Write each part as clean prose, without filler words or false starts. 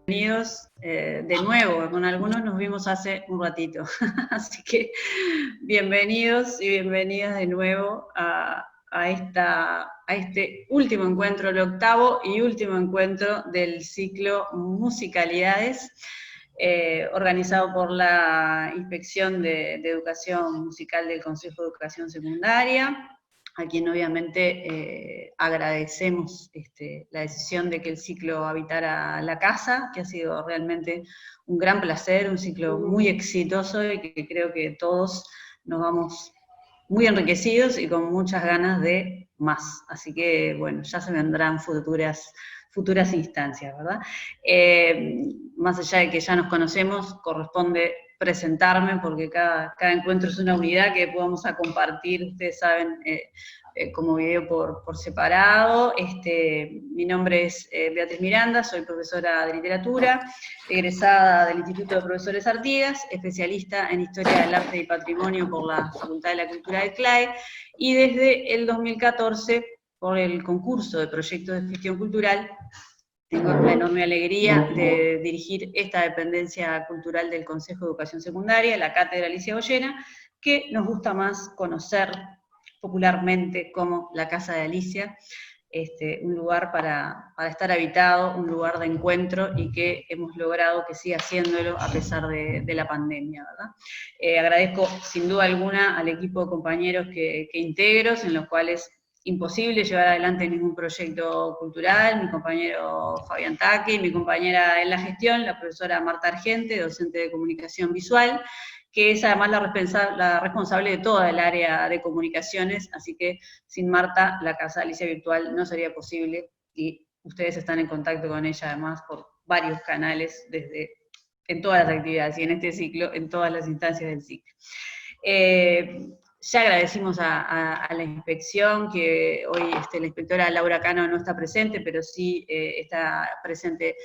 Bienvenidos de nuevo, con algunos nos vimos hace un ratito, así que bienvenidos y bienvenidas de nuevo a este último encuentro, el octavo y último encuentro del ciclo Musicalidades, organizado por la Inspección de Educación Musical del Consejo de Educación Secundaria, a quien obviamente agradecemos la decisión de que el ciclo habitara la casa, que ha sido realmente un gran placer, un ciclo muy exitoso y que creo que todos nos vamos muy enriquecidos y con muchas ganas de más. Así que, bueno, ya se vendrán futuras instancias, ¿verdad? Más allá de que ya nos conocemos, corresponde presentarme, porque cada encuentro es una unidad que podamos compartir, ustedes saben, como video por separado. Mi nombre es Beatriz Miranda, soy profesora de literatura, egresada del Instituto de Profesores Artigas, especialista en Historia del Arte y Patrimonio por la Facultad de la Cultura del CLAE, y desde el 2014, por el concurso de proyectos de gestión cultural, tengo la enorme alegría de dirigir esta dependencia cultural del Consejo de Educación Secundaria, la Cátedra Alicia Goyena, que nos gusta más conocer popularmente como la Casa de Alicia, un lugar para estar habitado, un lugar de encuentro, y que hemos logrado que siga haciéndolo a pesar de la pandemia, ¿verdad? Agradezco sin duda alguna al equipo de compañeros que integro, en los cuales imposible llevar adelante ningún proyecto cultural, mi compañero Fabián Taque, mi compañera en la gestión, la profesora Marta Argente, docente de comunicación visual, que es además la responsable de toda el área de comunicaciones, así que sin Marta la Casa Alicia Virtual no sería posible, y ustedes están en contacto con ella además por varios canales, en todas las actividades, y en este ciclo, en todas las instancias del ciclo. Ya agradecimos a la inspección, que hoy la inspectora Laura Cano no está presente, pero sí está presente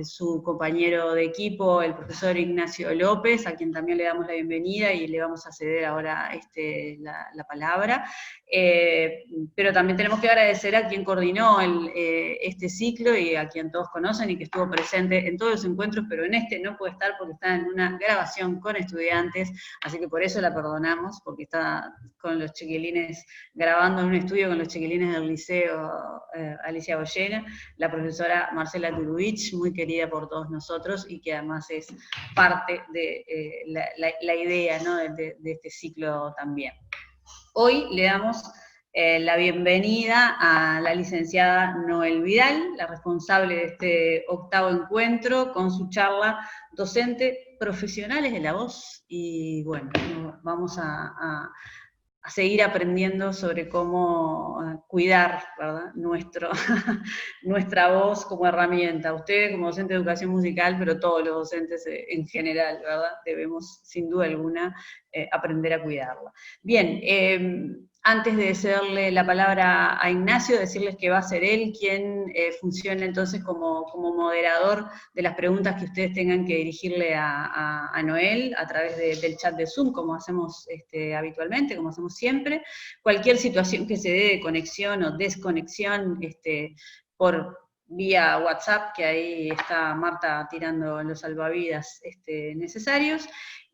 su compañero de equipo, el profesor Ignacio López, a quien también le damos la bienvenida y le vamos a ceder ahora la palabra. Pero también tenemos que agradecer a quien coordinó este ciclo y a quien todos conocen y que estuvo presente en todos los encuentros, pero en este no puede estar porque está en una grabación con estudiantes, así que por eso la perdonamos, porque está con los chiquilines, grabando en un estudio con los chiquilines del Liceo Alicia Goyena, la profesora Marcela Turuich, muy querida por todos nosotros, y que además es parte de la idea, ¿no?, de este ciclo también. Hoy le damos la bienvenida a la licenciada Noel Vidal, la responsable de este octavo encuentro, con su charla Docente Profesionales de la Voz, y bueno, vamos a seguir aprendiendo sobre cómo cuidar, ¿verdad?, nuestra voz como herramienta. Ustedes como docente de educación musical, pero todos los docentes en general, ¿verdad?, debemos sin duda alguna aprender a cuidarla. Bien, antes de cederle la palabra a Ignacio, decirles que va a ser él quien funcione entonces como moderador de las preguntas que ustedes tengan que dirigirle a Noel a través del chat de Zoom, como hacemos habitualmente, como hacemos siempre. Cualquier situación que se dé de conexión o desconexión por vía WhatsApp, que ahí está Marta tirando los salvavidas necesarios.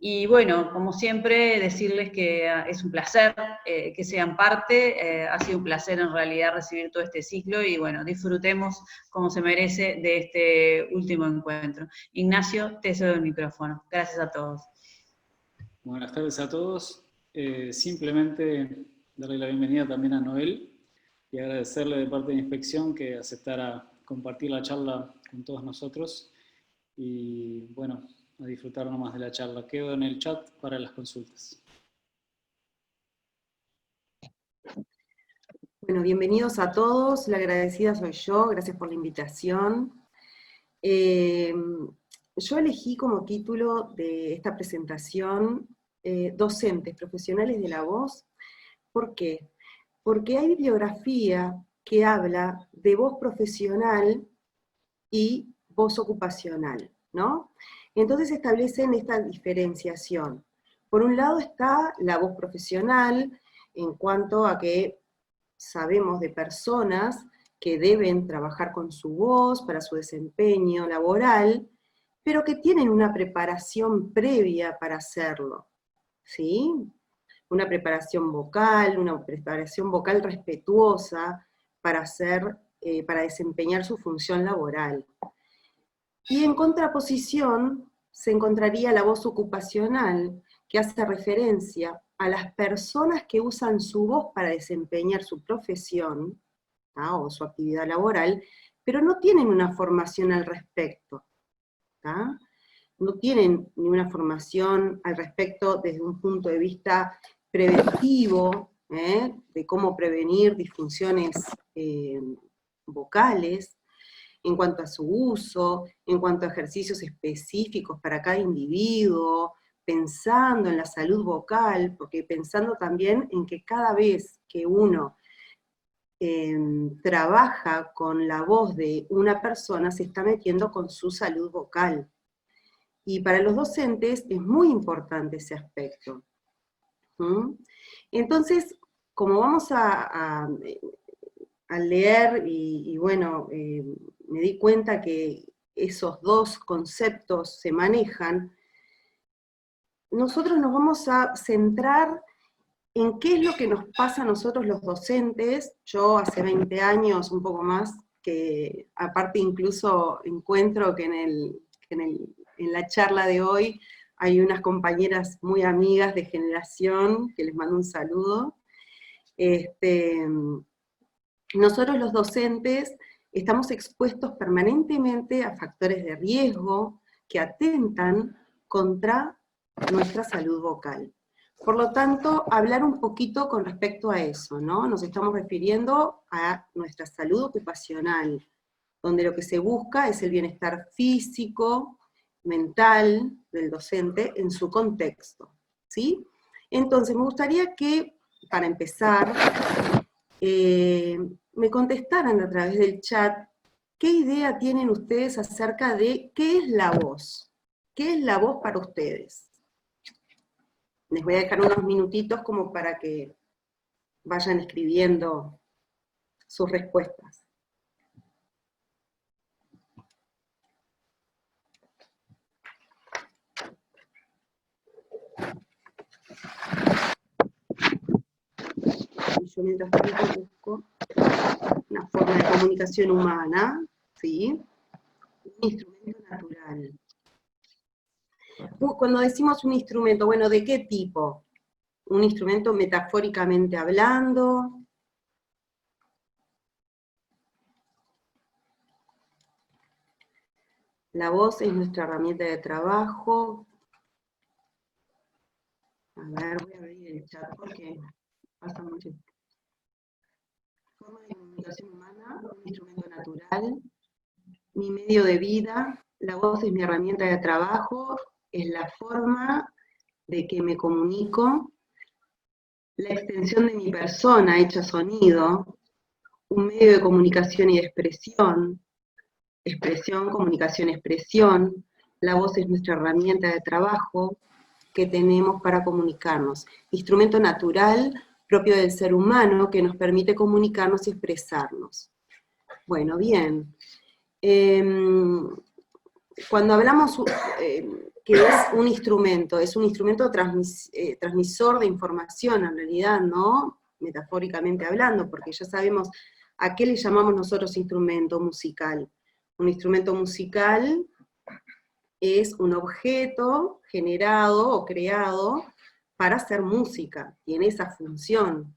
Y bueno, como siempre, decirles que es un placer que sean parte, ha sido un placer en realidad recibir todo este ciclo, y bueno, disfrutemos como se merece de este último encuentro. Ignacio, te cedo el micrófono. Gracias a todos. Buenas tardes a todos. Simplemente darle la bienvenida también a Noel y agradecerle de parte de la inspección que aceptara compartir la charla con todos nosotros, y bueno, a disfrutar nomás de la charla. Quedo en el chat para las consultas. Bueno, bienvenidos a todos, la agradecida soy yo, gracias por la invitación. Yo elegí como título de esta presentación Docentes Profesionales de la Voz. ¿Por qué? Porque hay bibliografía que habla de voz profesional y voz ocupacional, ¿no? Entonces establecen esta diferenciación. Por un lado está la voz profesional, en cuanto a que sabemos de personas que deben trabajar con su voz para su desempeño laboral, pero que tienen una preparación previa para hacerlo, ¿sí? Una preparación vocal respetuosa para para desempeñar su función laboral. Y en contraposición se encontraría la voz ocupacional, que hace referencia a las personas que usan su voz para desempeñar su profesión, ¿tá? O su actividad laboral, pero no tienen una formación al respecto, ¿tá? No tienen ninguna formación al respecto desde un punto de vista preventivo, de cómo prevenir disfunciones vocales, en cuanto a su uso, en cuanto a ejercicios específicos para cada individuo, pensando en la salud vocal, porque pensando también en que cada vez que uno trabaja con la voz de una persona, se está metiendo con su salud vocal. Y para los docentes es muy importante ese aspecto. Entonces, como vamos a leer, y bueno, me di cuenta que esos dos conceptos se manejan, nosotros nos vamos a centrar en qué es lo que nos pasa a nosotros los docentes. Yo hace 20 años, un poco más, que aparte incluso encuentro que en la charla de hoy hay unas compañeras muy amigas de generación, que les mando un saludo. Nosotros los docentes estamos expuestos permanentemente a factores de riesgo que atentan contra nuestra salud vocal. Por lo tanto, hablar un poquito con respecto a eso, ¿no? Nos estamos refiriendo a nuestra salud ocupacional, donde lo que se busca es el bienestar físico, mental del docente en su contexto, ¿sí? Entonces, me gustaría que, para empezar, me contestaran a través del chat qué idea tienen ustedes acerca de qué es la voz. ¿Qué es la voz para ustedes? Les voy a dejar unos minutitos como para que vayan escribiendo sus respuestas. Y yo mientras tanto busco una forma de comunicación humana, ¿sí? Un instrumento natural. Cuando decimos un instrumento, bueno, ¿de qué tipo? Un instrumento metafóricamente hablando. La voz es nuestra herramienta de trabajo. A ver, voy a abrir el chat porque pasa mucho. Forma de comunicación humana, un instrumento natural. Mi medio de vida, la voz es mi herramienta de trabajo, es la forma de que me comunico, la extensión de mi persona hecha sonido, un medio de comunicación y de expresión, comunicación, expresión, la voz es nuestra herramienta de trabajo que tenemos para comunicarnos, instrumento natural propio del ser humano que nos permite comunicarnos y expresarnos. Bueno, bien. Cuando hablamos que es un instrumento transmisor de información, en realidad, ¿no? Metafóricamente hablando, porque ya sabemos a qué le llamamos nosotros instrumento musical. Un instrumento musical es un objeto generado o creado para hacer música, tiene esa función.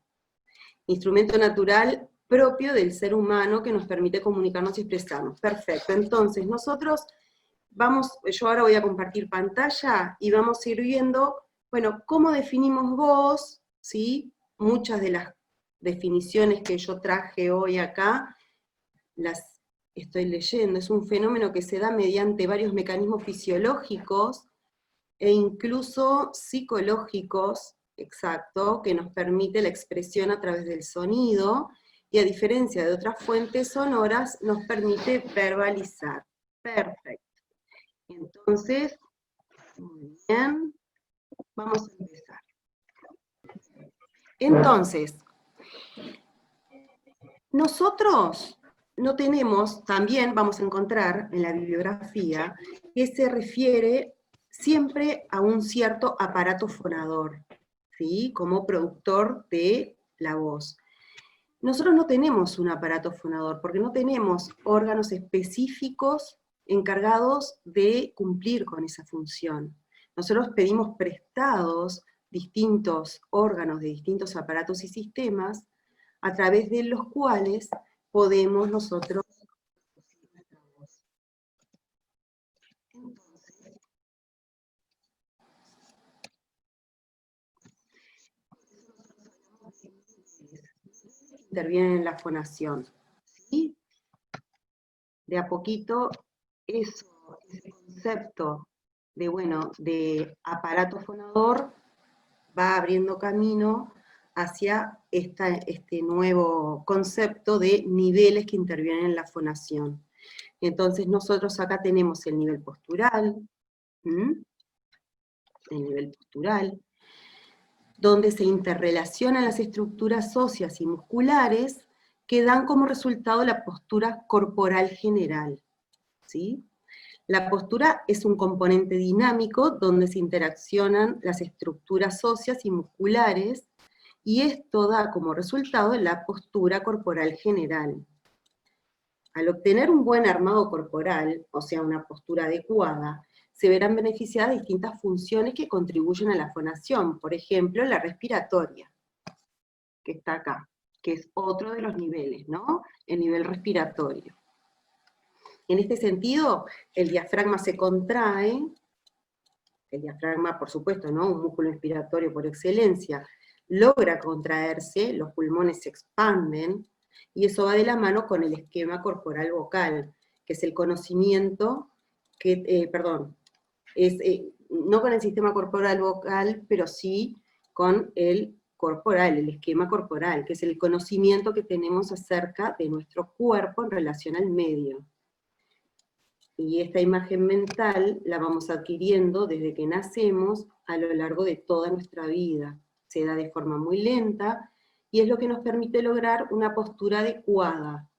Instrumento natural propio del ser humano que nos permite comunicarnos y expresarnos. Perfecto, entonces nosotros yo ahora voy a compartir pantalla y vamos a ir viendo, bueno, cómo definimos voz, ¿sí? Muchas de las definiciones que yo traje hoy acá, las estoy leyendo. Es un fenómeno que se da mediante varios mecanismos fisiológicos e incluso psicológicos, exacto, que nos permite la expresión a través del sonido, y a diferencia de otras fuentes sonoras, nos permite verbalizar. Perfecto. Entonces, muy bien, vamos a empezar. Entonces, nosotros no tenemos, también vamos a encontrar en la bibliografía, que se refiere siempre a un cierto aparato fonador, ¿sí? Como productor de la voz. Nosotros no tenemos un aparato fonador, porque no tenemos órganos específicos encargados de cumplir con esa función. Nosotros pedimos prestados distintos órganos de distintos aparatos y sistemas, a través de los cuales podemos nosotros producir nuestra voz. Entonces, intervienen en la fonación, ¿sí? De a poquito, ese concepto de, bueno, de aparato fonador va abriendo camino hacia este nuevo concepto de niveles que intervienen en la fonación. Entonces nosotros acá tenemos el nivel postural, donde se interrelacionan las estructuras óseas y musculares que dan como resultado la postura corporal general, ¿sí? La postura es un componente dinámico donde se interaccionan las estructuras óseas y musculares, y esto da como resultado la postura corporal general. Al obtener un buen armado corporal, o sea, una postura adecuada, se verán beneficiadas distintas funciones que contribuyen a la fonación, por ejemplo, la respiratoria, que está acá, que es otro de los niveles, ¿no? El nivel respiratorio. En este sentido, el diafragma se contrae, el diafragma, por supuesto, ¿no? Un músculo inspiratorio por excelencia, logra contraerse, los pulmones se expanden, y eso va de la mano con el esquema corporal vocal, que es el conocimiento, no con el sistema corporal vocal, pero sí con el corporal, el esquema corporal, que es el conocimiento que tenemos acerca de nuestro cuerpo en relación al medio. Y esta imagen mental la vamos adquiriendo desde que nacemos a lo largo de toda nuestra vida. Se da de forma muy lenta, y es lo que nos permite lograr una postura adecuada,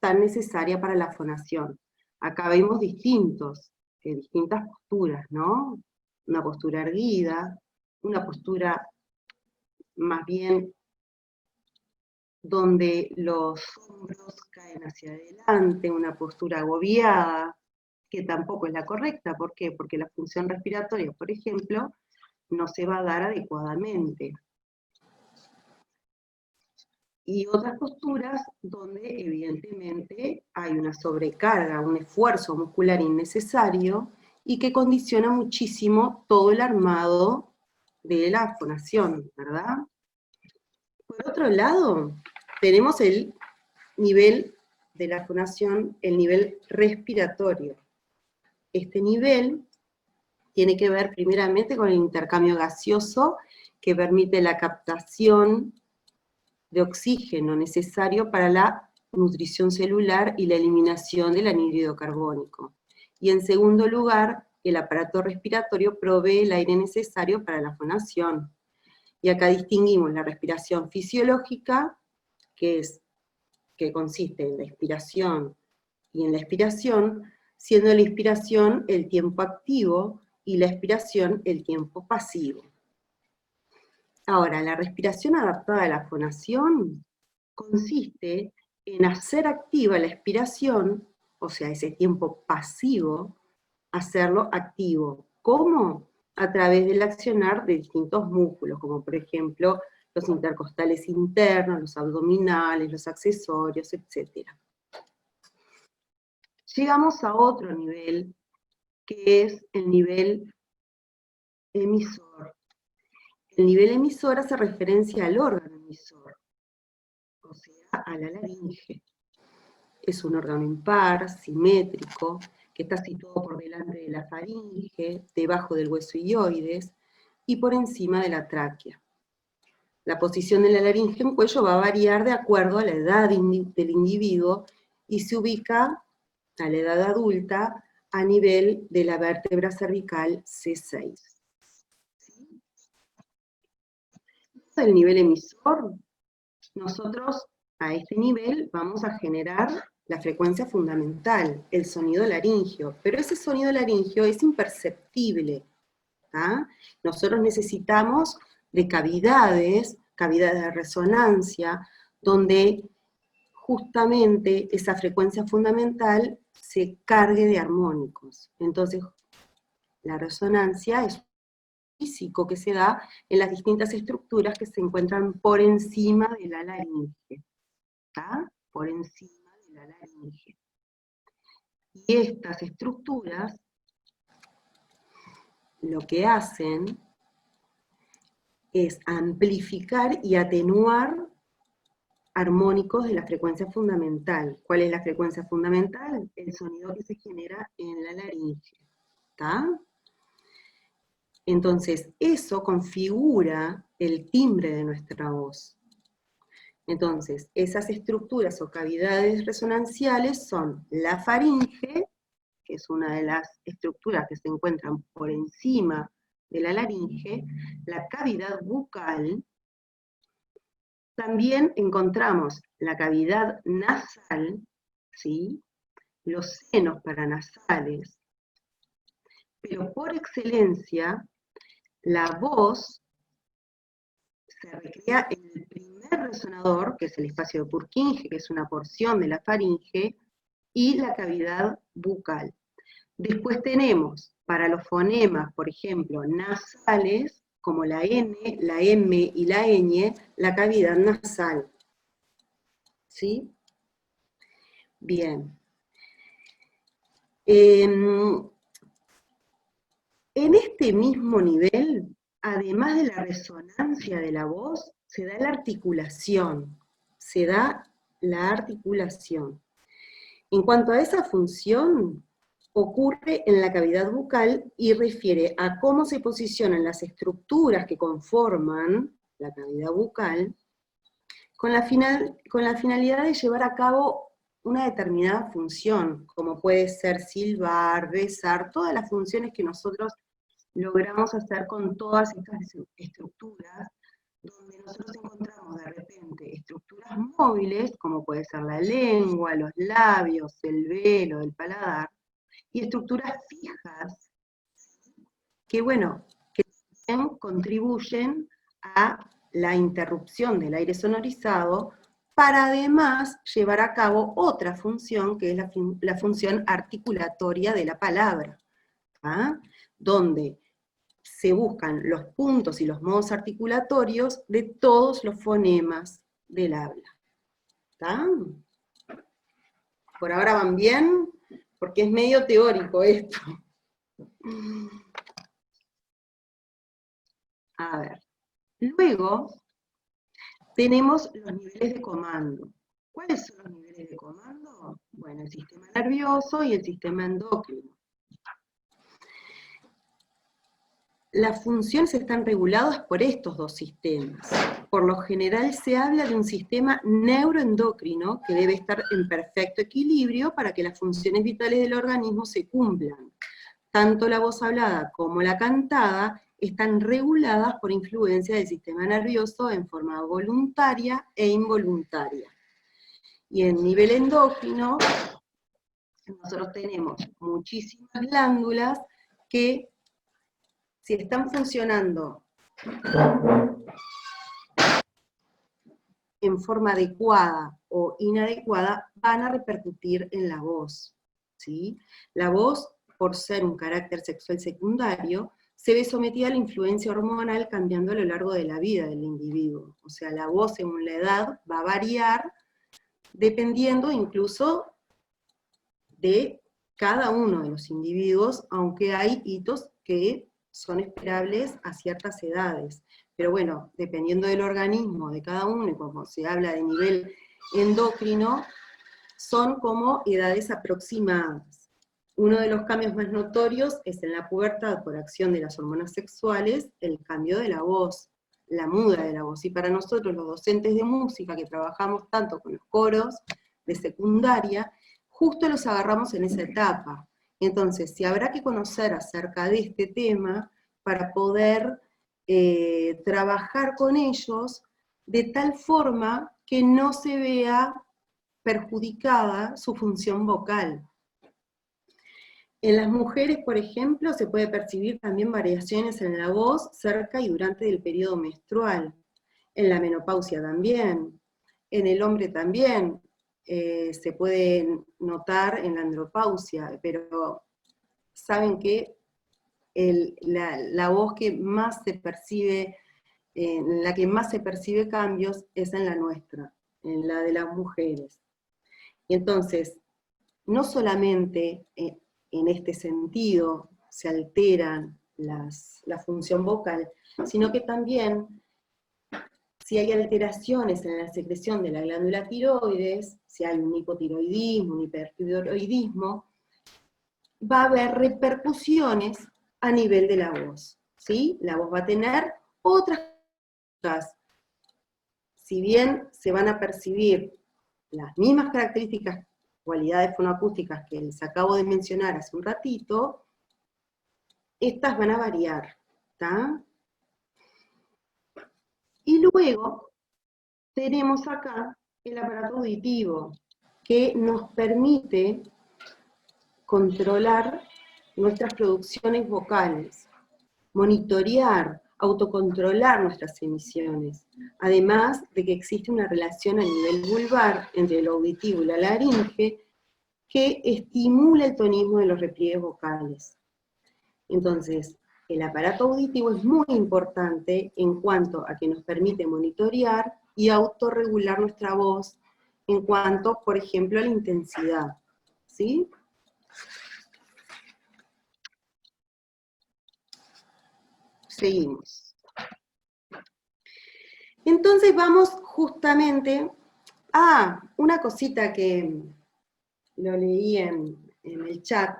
tan necesaria para la fonación. Acá vemos distintas posturas, ¿no? Una postura erguida, una postura más bien donde los hombros caen hacia adelante, una postura agobiada, que tampoco es la correcta. ¿Por qué? Porque la función respiratoria, por ejemplo, no se va a dar adecuadamente. Y otras posturas donde evidentemente hay una sobrecarga, un esfuerzo muscular innecesario, y que condiciona muchísimo todo el armado de la fonación, ¿verdad? Por otro lado, tenemos el nivel de la fonación, el nivel respiratorio. Este nivel tiene que ver primeramente con el intercambio gaseoso, que permite la captación de oxígeno necesario para la nutrición celular y la eliminación del anhídrido carbónico. Y en segundo lugar, el aparato respiratorio provee el aire necesario para la fonación. Y acá distinguimos la respiración fisiológica, que consiste en la inspiración y en la expiración, siendo la inspiración el tiempo activo y la expiración el tiempo pasivo. Ahora, la respiración adaptada a la fonación consiste en hacer activa la expiración, o sea, ese tiempo pasivo, hacerlo activo. ¿Cómo? A través del accionar de distintos músculos, como por ejemplo los intercostales internos, los abdominales, los accesorios, etc. Llegamos a otro nivel, que es el nivel emisor. El nivel emisor hace referencia al órgano emisor, o sea, a la laringe. Es un órgano impar, simétrico, que está situado por delante de la faringe, debajo del hueso ilioides, y por encima de la tráquea. La posición de la laringe en cuello va a variar de acuerdo a la edad del individuo, y se ubica a la edad adulta a nivel de la vértebra cervical C6. El nivel emisor, nosotros a este nivel vamos a generar la frecuencia fundamental, el sonido laringio, pero ese sonido laringio es imperceptible, ¿tá? Nosotros necesitamos de cavidades de resonancia, donde justamente esa frecuencia fundamental se cargue de armónicos. Entonces, la resonancia es físico que se da en las distintas estructuras que se encuentran por encima de la laringe, ¿tá? Por encima de la laringe. Y estas estructuras lo que hacen es amplificar y atenuar armónicos de la frecuencia fundamental. ¿Cuál es la frecuencia fundamental? El sonido que se genera en la laringe, ¿tá? Entonces, eso configura el timbre de nuestra voz. Entonces, esas estructuras o cavidades resonanciales son la faringe, que es una de las estructuras que se encuentran por encima de la laringe, la cavidad bucal. También encontramos la cavidad nasal, ¿sí? Los senos paranasales, pero por excelencia, la voz se recrea en el primer resonador, que es el espacio de Purkinje, que es una porción de la faringe, y la cavidad bucal. Después tenemos, para los fonemas, por ejemplo, nasales, como la N, la M y la ñ, la cavidad nasal. ¿Sí? Bien. En este mismo nivel, además de la resonancia de la voz, se da la articulación. Se da la articulación. En cuanto a esa función, ocurre en la cavidad bucal y refiere a cómo se posicionan las estructuras que conforman la cavidad bucal con la finalidad de llevar a cabo una determinada función, como puede ser silbar, besar, todas las funciones que nosotros logramos hacer con todas estas estructuras, donde nosotros encontramos de repente estructuras móviles, como puede ser la lengua, los labios, el velo, el paladar, y estructuras fijas, que bueno, que también contribuyen a la interrupción del aire sonorizado, para además llevar a cabo otra función, que es la función articulatoria de la palabra, ¿ah? Donde se buscan los puntos y los modos articulatorios de todos los fonemas del habla. ¿Está? ¿Por ahora van bien? Porque es medio teórico esto. A ver. Luego tenemos los niveles de comando. ¿Cuáles son los niveles de comando? Bueno, el sistema nervioso y el sistema endocrino. Las funciones están reguladas por estos dos sistemas. Por lo general se habla de un sistema neuroendocrino que debe estar en perfecto equilibrio para que las funciones vitales del organismo se cumplan. Tanto la voz hablada como la cantada están reguladas por influencia del sistema nervioso en forma voluntaria e involuntaria. Y en nivel endocrino, nosotros tenemos muchísimas glándulas que, si están funcionando en forma adecuada o inadecuada, van a repercutir en la voz, ¿sí? La voz, por ser un carácter sexual secundario, se ve sometida a la influencia hormonal cambiando a lo largo de la vida del individuo. O sea, la voz según la edad va a variar dependiendo incluso de cada uno de los individuos, aunque hay hitos que son esperables a ciertas edades. Pero bueno, dependiendo del organismo de cada uno, y como se habla de nivel endocrino, son como edades aproximadas. Uno de los cambios más notorios es en la pubertad, por acción de las hormonas sexuales, el cambio de la voz, la muda de la voz. Y para nosotros, los docentes de música, que trabajamos tanto con los coros de secundaria, justo los agarramos en esa etapa. Entonces, si habrá que conocer acerca de este tema para poder trabajar con ellos de tal forma que no se vea perjudicada su función vocal. En las mujeres, por ejemplo, se puede percibir también variaciones en la voz cerca y durante el periodo menstrual. En la menopausia también. En el hombre también se puede notar en la andropausia, pero saben que la voz que más se percibe, en la que más se percibe cambios es en la nuestra, en la de las mujeres. Y entonces, no solamente en este sentido se alteran la función vocal, sino que también, si hay alteraciones en la secreción de la glándula tiroides, si hay un hipotiroidismo, un hipertiroidismo, va a haber repercusiones a nivel de la voz, ¿sí? La voz va a tener otras cosas. Si bien se van a percibir las mismas características, cualidades fonoacústicas que les acabo de mencionar hace un ratito, estas van a variar, ¿tá? Y luego tenemos acá el aparato auditivo, que nos permite controlar nuestras producciones vocales, monitorear, autocontrolar nuestras emisiones, además de que existe una relación a nivel vulvar entre el auditivo y la laringe que estimula el tonismo de los repliegues vocales. Entonces, el aparato auditivo es muy importante en cuanto a que nos permite monitorear y autorregular nuestra voz en cuanto, por ejemplo, a la intensidad, ¿sí? Seguimos. Entonces vamos justamente a una cosita que lo leí en el chat.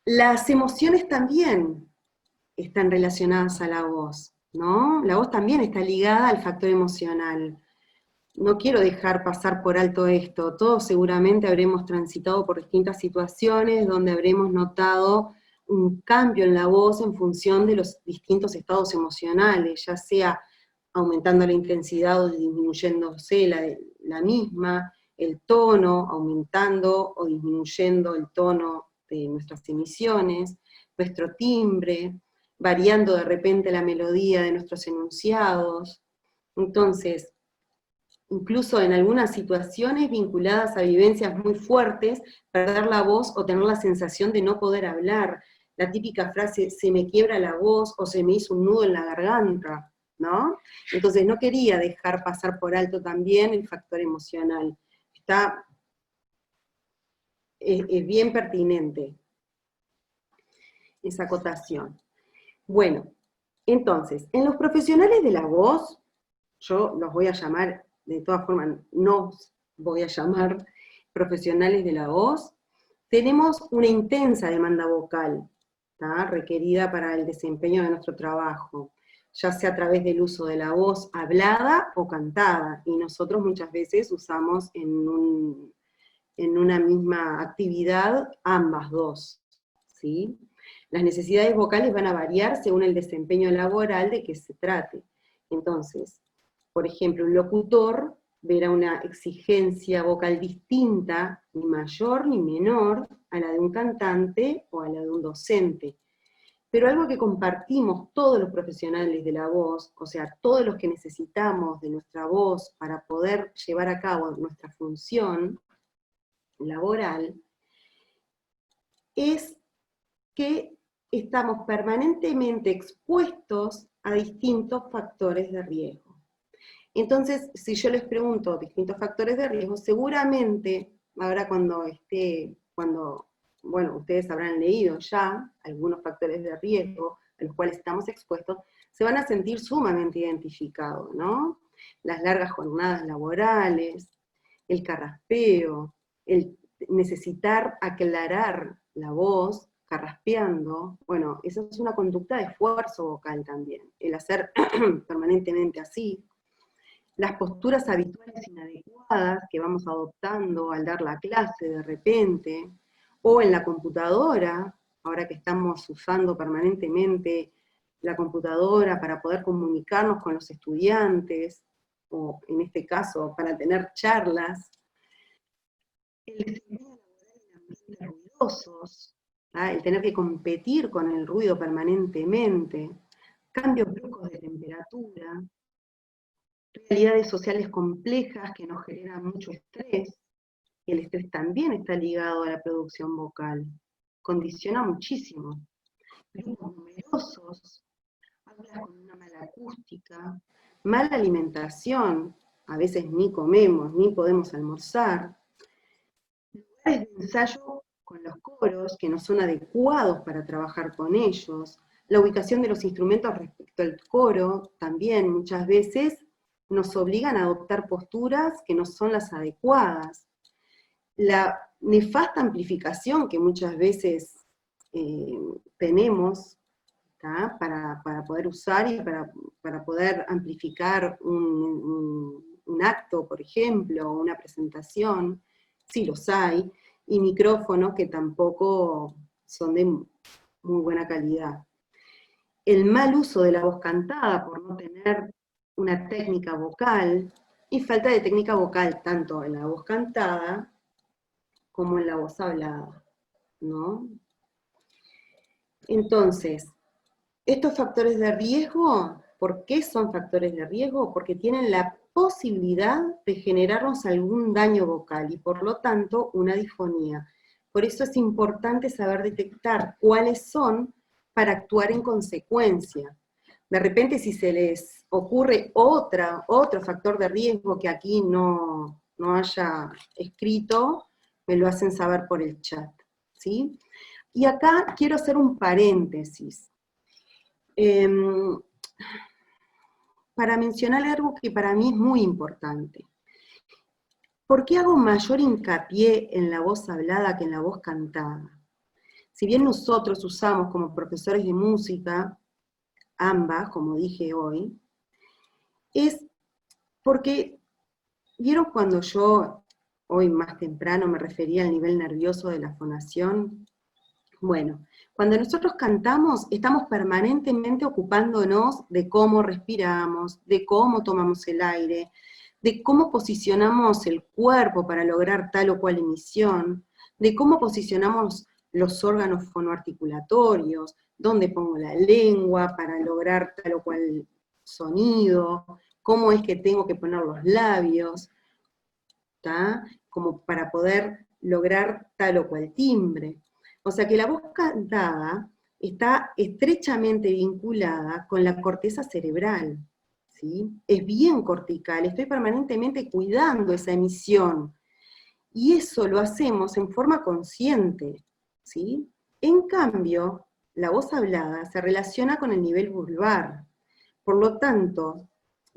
Las emociones también están relacionadas a la voz, ¿no? La voz también está ligada al factor emocional. No quiero dejar pasar por alto esto. Todos seguramente habremos transitado por distintas situaciones donde habremos notado un cambio en la voz en función de los distintos estados emocionales, ya sea aumentando la intensidad o disminuyéndose la misma, el tono, aumentando o disminuyendo el tono de nuestras emisiones, nuestro timbre, variando de repente la melodía de nuestros enunciados. Entonces, incluso en algunas situaciones vinculadas a vivencias muy fuertes, perder la voz o tener la sensación de no poder hablar. La típica frase, se me quiebra la voz o se me hizo un nudo en la garganta, ¿no? Entonces no quería dejar pasar por alto también el factor emocional. Es bien pertinente esa acotación. Bueno, entonces, en los profesionales de la voz, yo los voy a llamar, de todas formas, no voy a llamar profesionales de la voz, tenemos una intensa demanda vocal, ¿tá? Requerida para el desempeño de nuestro trabajo, ya sea a través del uso de la voz hablada o cantada, y nosotros muchas veces usamos en una misma actividad ambas dos, ¿sí? Las necesidades vocales van a variar según el desempeño laboral de que se trate. Entonces, por ejemplo, un locutor verá una exigencia vocal distinta, ni mayor ni menor, a la de un cantante o a la de un docente. Pero algo que compartimos todos los profesionales de la voz, o sea, todos los que necesitamos de nuestra voz para poder llevar a cabo nuestra función laboral, es que estamos permanentemente expuestos a distintos factores de riesgo. Entonces, si yo les pregunto distintos factores de riesgo, seguramente, ahora bueno, ustedes habrán leído ya algunos factores de riesgo a los cuales estamos expuestos, se van a sentir sumamente identificados, ¿no? Las largas jornadas laborales, el carraspeo, el necesitar aclarar la voz, carraspeando, bueno, eso es una conducta de esfuerzo vocal también, el hacer permanentemente así, las posturas habituales inadecuadas que vamos adoptando al dar la clase de repente, o en la computadora, ahora que estamos usando permanentemente la computadora para poder comunicarnos con los estudiantes, o en este caso para tener charlas, el desempeño laboral en ambientes ruidosos, el tener que competir con el ruido permanentemente, cambios bruscos de temperatura, realidades sociales complejas que nos generan mucho estrés. El estrés también está ligado a la producción vocal, condiciona muchísimo. Grupos numerosos, hablas con una mala acústica, mala alimentación, a veces ni comemos, ni podemos almorzar, lugares de ensayo con los coros que no son adecuados para trabajar con ellos, la ubicación de los instrumentos respecto al coro también muchas veces nos obligan a adoptar posturas que no son las adecuadas. La nefasta amplificación que muchas veces tenemos para poder usar y para poder amplificar un acto, por ejemplo, o una presentación, sí los hay, y micrófonos que tampoco son de muy buena calidad. El mal uso de la voz cantada por no tener una técnica vocal, y falta de técnica vocal tanto en la voz cantada como en la voz hablada, ¿no? Entonces, estos factores de riesgo, ¿por qué son factores de riesgo? Porque tienen la posibilidad de generarnos algún daño vocal y por lo tanto una disfonía. Por eso es importante saber detectar cuáles son para actuar en consecuencia. De repente si se les ocurre otro factor de riesgo que aquí no haya escrito, me lo hacen saber por el chat, ¿sí? Y acá quiero hacer un paréntesis. Para mencionar algo que para mí es muy importante. ¿Por qué hago mayor hincapié en la voz hablada que en la voz cantada? Si bien nosotros usamos como profesores de música, ambas, como dije hoy, es porque, ¿vieron cuando yo, hoy más temprano, me refería al nivel nervioso de la fonación? Bueno, cuando nosotros cantamos, estamos permanentemente ocupándonos de cómo respiramos, de cómo tomamos el aire, de cómo posicionamos el cuerpo para lograr tal o cual emisión, de cómo posicionamos los órganos fonoarticulatorios, dónde pongo la lengua para lograr tal o cual sonido, cómo es que tengo que poner los labios, ¿tá? Como para poder lograr tal o cual timbre. O sea que la voz cantada está estrechamente vinculada con la corteza cerebral, ¿sí? Es bien cortical, estoy permanentemente cuidando esa emisión. Y eso lo hacemos en forma consciente, ¿sí? En cambio, la voz hablada se relaciona con el nivel vulvar. Por lo tanto,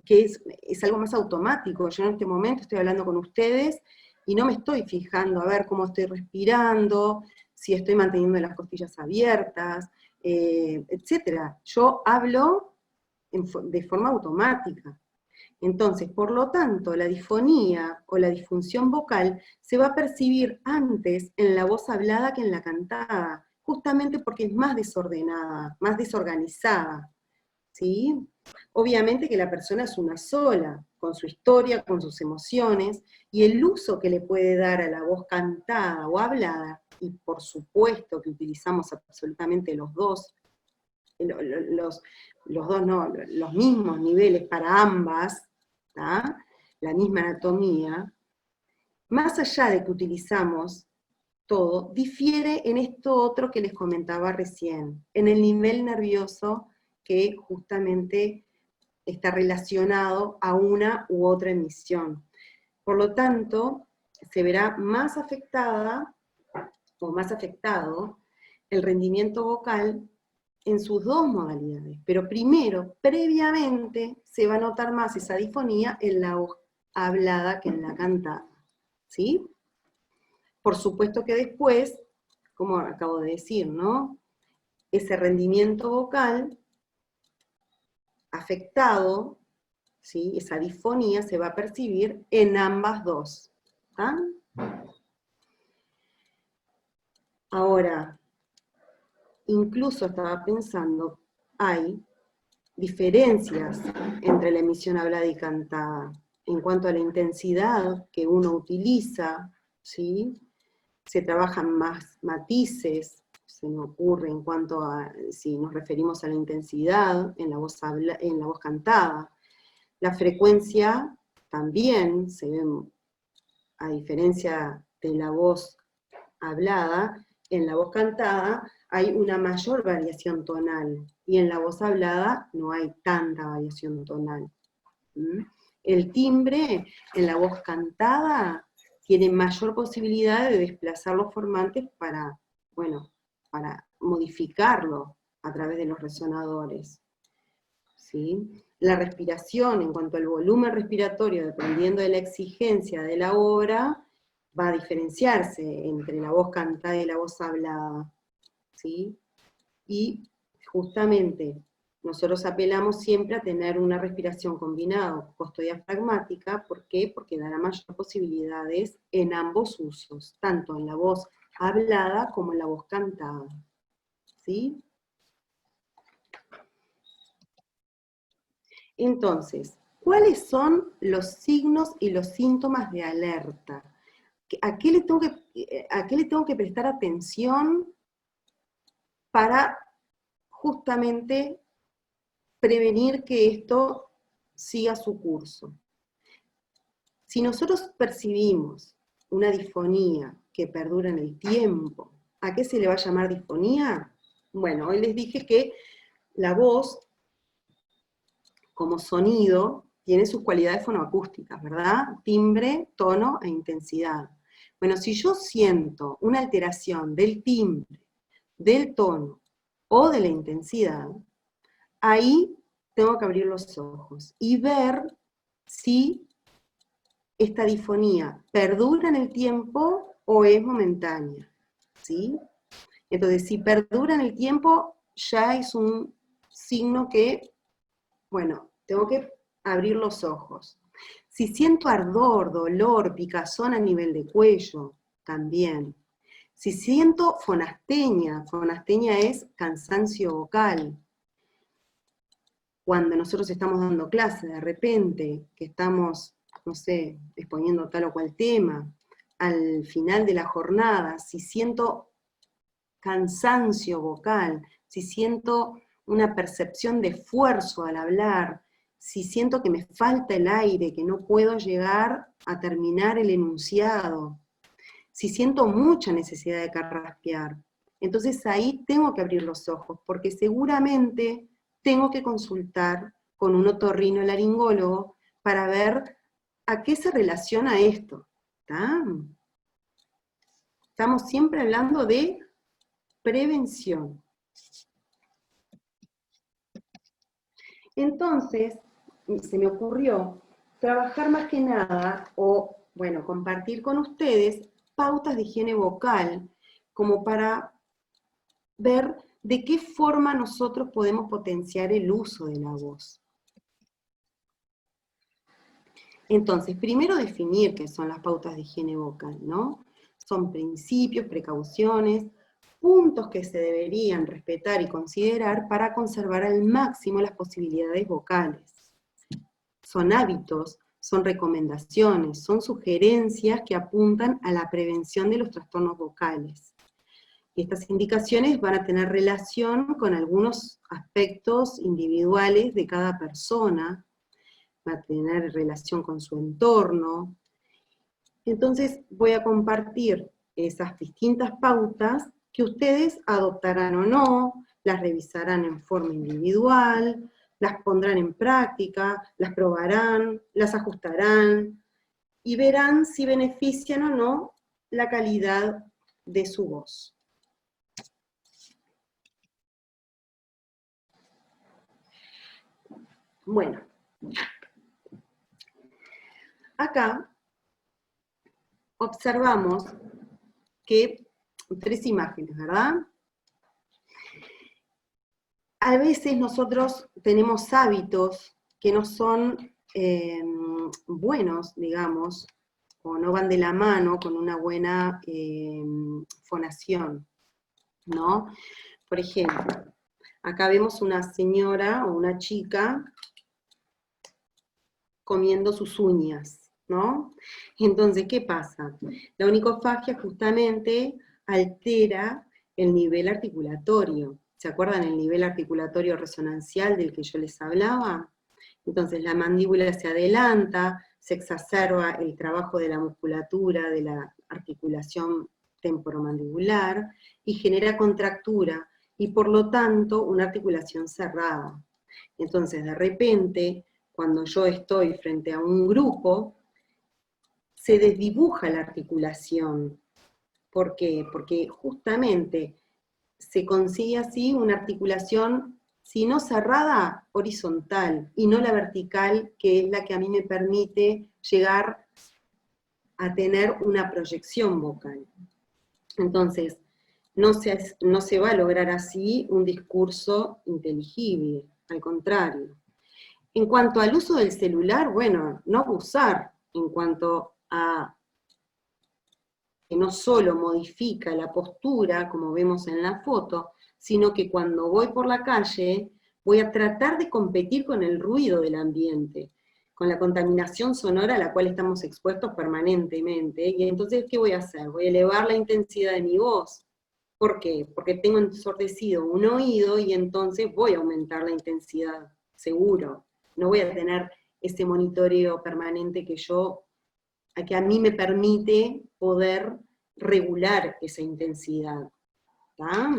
que es algo más automático. Yo en este momento estoy hablando con ustedes y no me estoy fijando a ver cómo estoy respirando, si estoy manteniendo las costillas abiertas, etc. Yo hablo de forma automática. Entonces, por lo tanto, la disfonía o la disfunción vocal se va a percibir antes en la voz hablada que en la cantada, justamente porque es más desordenada, más desorganizada, ¿sí? Obviamente que la persona es una sola, con su historia, con sus emociones, y el uso que le puede dar a la voz cantada o hablada, y por supuesto que utilizamos absolutamente los dos, los mismos niveles para ambas, ¿tá? La misma anatomía, más allá de que utilizamos todo, difiere en esto otro que les comentaba recién, en el nivel nervioso que justamente está relacionado a una u otra emisión. Por lo tanto, se verá más afectada o más afectado el rendimiento vocal en sus dos modalidades. Pero primero, previamente, se va a notar más esa disfonía en la voz hablada que en la cantada, ¿sí? Por supuesto que después, como acabo de decir, ¿no? Ese rendimiento vocal afectado, ¿sí? Esa disfonía se va a percibir en ambas dos, ¿tá? Ahora, incluso estaba pensando, hay diferencias entre la emisión hablada y cantada, en cuanto a la intensidad que uno utiliza ¿sí? Se trabajan más matices, se me ocurre en cuanto a, si nos referimos a la intensidad en la voz cantada. La frecuencia también se ve, a diferencia de la voz hablada, en la voz cantada hay una mayor variación tonal, y en la voz hablada no hay tanta variación tonal. El timbre en la voz cantada tiene mayor posibilidad de desplazar los formantes para, bueno, para modificarlo a través de los resonadores, ¿sí? La respiración, en cuanto al volumen respiratorio, dependiendo de la exigencia de la obra, va a diferenciarse entre la voz cantada y la voz hablada, ¿sí? Y justamente nosotros apelamos siempre a tener una respiración combinada costodiafragmática. ¿Por qué? Porque dará mayores posibilidades en ambos usos, tanto en la voz hablada como en la voz cantada, ¿sí? Entonces, ¿cuáles son los signos y los síntomas de alerta? ¿A qué le tengo que prestar atención para justamente prevenir que esto siga su curso? Si nosotros percibimos una disfonía que perdura en el tiempo, ¿a qué se le va a llamar disfonía? Bueno, hoy les dije que la voz, como sonido, tiene sus cualidades fonoacústicas, ¿verdad? Timbre, tono e intensidad. Bueno, si yo siento una alteración del timbre, del tono o de la intensidad, ahí tengo que abrir los ojos y ver si esta disfonía perdura en el tiempo o es momentánea, ¿sí? Entonces, si perdura en el tiempo, ya es un signo que, bueno, tengo que abrir los ojos. Si siento ardor, dolor, picazón a nivel de cuello, también. Si siento fonastenia es cansancio vocal. Cuando nosotros estamos dando clase, de repente, que estamos, no sé, exponiendo tal o cual tema, al final de la jornada, si siento cansancio vocal, si siento una percepción de esfuerzo al hablar, si siento que me falta el aire, que no puedo llegar a terminar el enunciado, si siento mucha necesidad de carraspear, entonces ahí tengo que abrir los ojos, porque seguramente tengo que consultar con un otorrinolaringólogo para ver a qué se relaciona esto. ¿Está? Estamos siempre hablando de prevención. Entonces, se me ocurrió trabajar más que nada, o bueno, compartir con ustedes pautas de higiene vocal, como para ver de qué forma nosotros podemos potenciar el uso de la voz. Entonces, primero definir qué son las pautas de higiene vocal, ¿no? Son principios, precauciones, puntos que se deberían respetar y considerar para conservar al máximo las posibilidades vocales. Son hábitos, son recomendaciones, son sugerencias que apuntan a la prevención de los trastornos vocales. Estas indicaciones van a tener relación con algunos aspectos individuales de cada persona, va a tener relación con su entorno. Entonces voy a compartir esas distintas pautas que ustedes adoptarán o no, las revisarán en forma individual, las pondrán en práctica, las probarán, las ajustarán y verán si benefician o no la calidad de su voz. Bueno, acá observamos que 3 imágenes, ¿verdad? A veces nosotros tenemos hábitos que no son buenos, digamos, o no van de la mano con una buena fonación, ¿no? Por ejemplo, acá vemos una señora o una chica comiendo sus uñas, ¿no? Entonces, ¿qué pasa? La onicofagia justamente altera el nivel articulatorio. ¿Se acuerdan el nivel articulatorio resonancial del que yo les hablaba? Entonces la mandíbula se adelanta, se exacerba el trabajo de la musculatura, de la articulación temporomandibular, y genera contractura, y por lo tanto una articulación cerrada. Entonces de repente, cuando yo estoy frente a un grupo, se desdibuja la articulación. ¿Por qué? Porque justamente se consigue así una articulación, si no cerrada, horizontal, y no la vertical, que es la que a mí me permite llegar a tener una proyección vocal. Entonces, no se va a lograr así un discurso inteligible, al contrario. En cuanto al uso del celular, bueno, no abusar en cuanto a que no solo modifica la postura, como vemos en la foto, sino que cuando voy por la calle, voy a tratar de competir con el ruido del ambiente, con la contaminación sonora a la cual estamos expuestos permanentemente, y entonces, ¿qué voy a hacer? Voy a elevar la intensidad de mi voz. ¿Por qué? Porque tengo ensordecido un oído, y entonces voy a aumentar la intensidad, seguro. No voy a tener ese monitoreo permanente que a mí me permite poder regular esa intensidad. ¿Tá?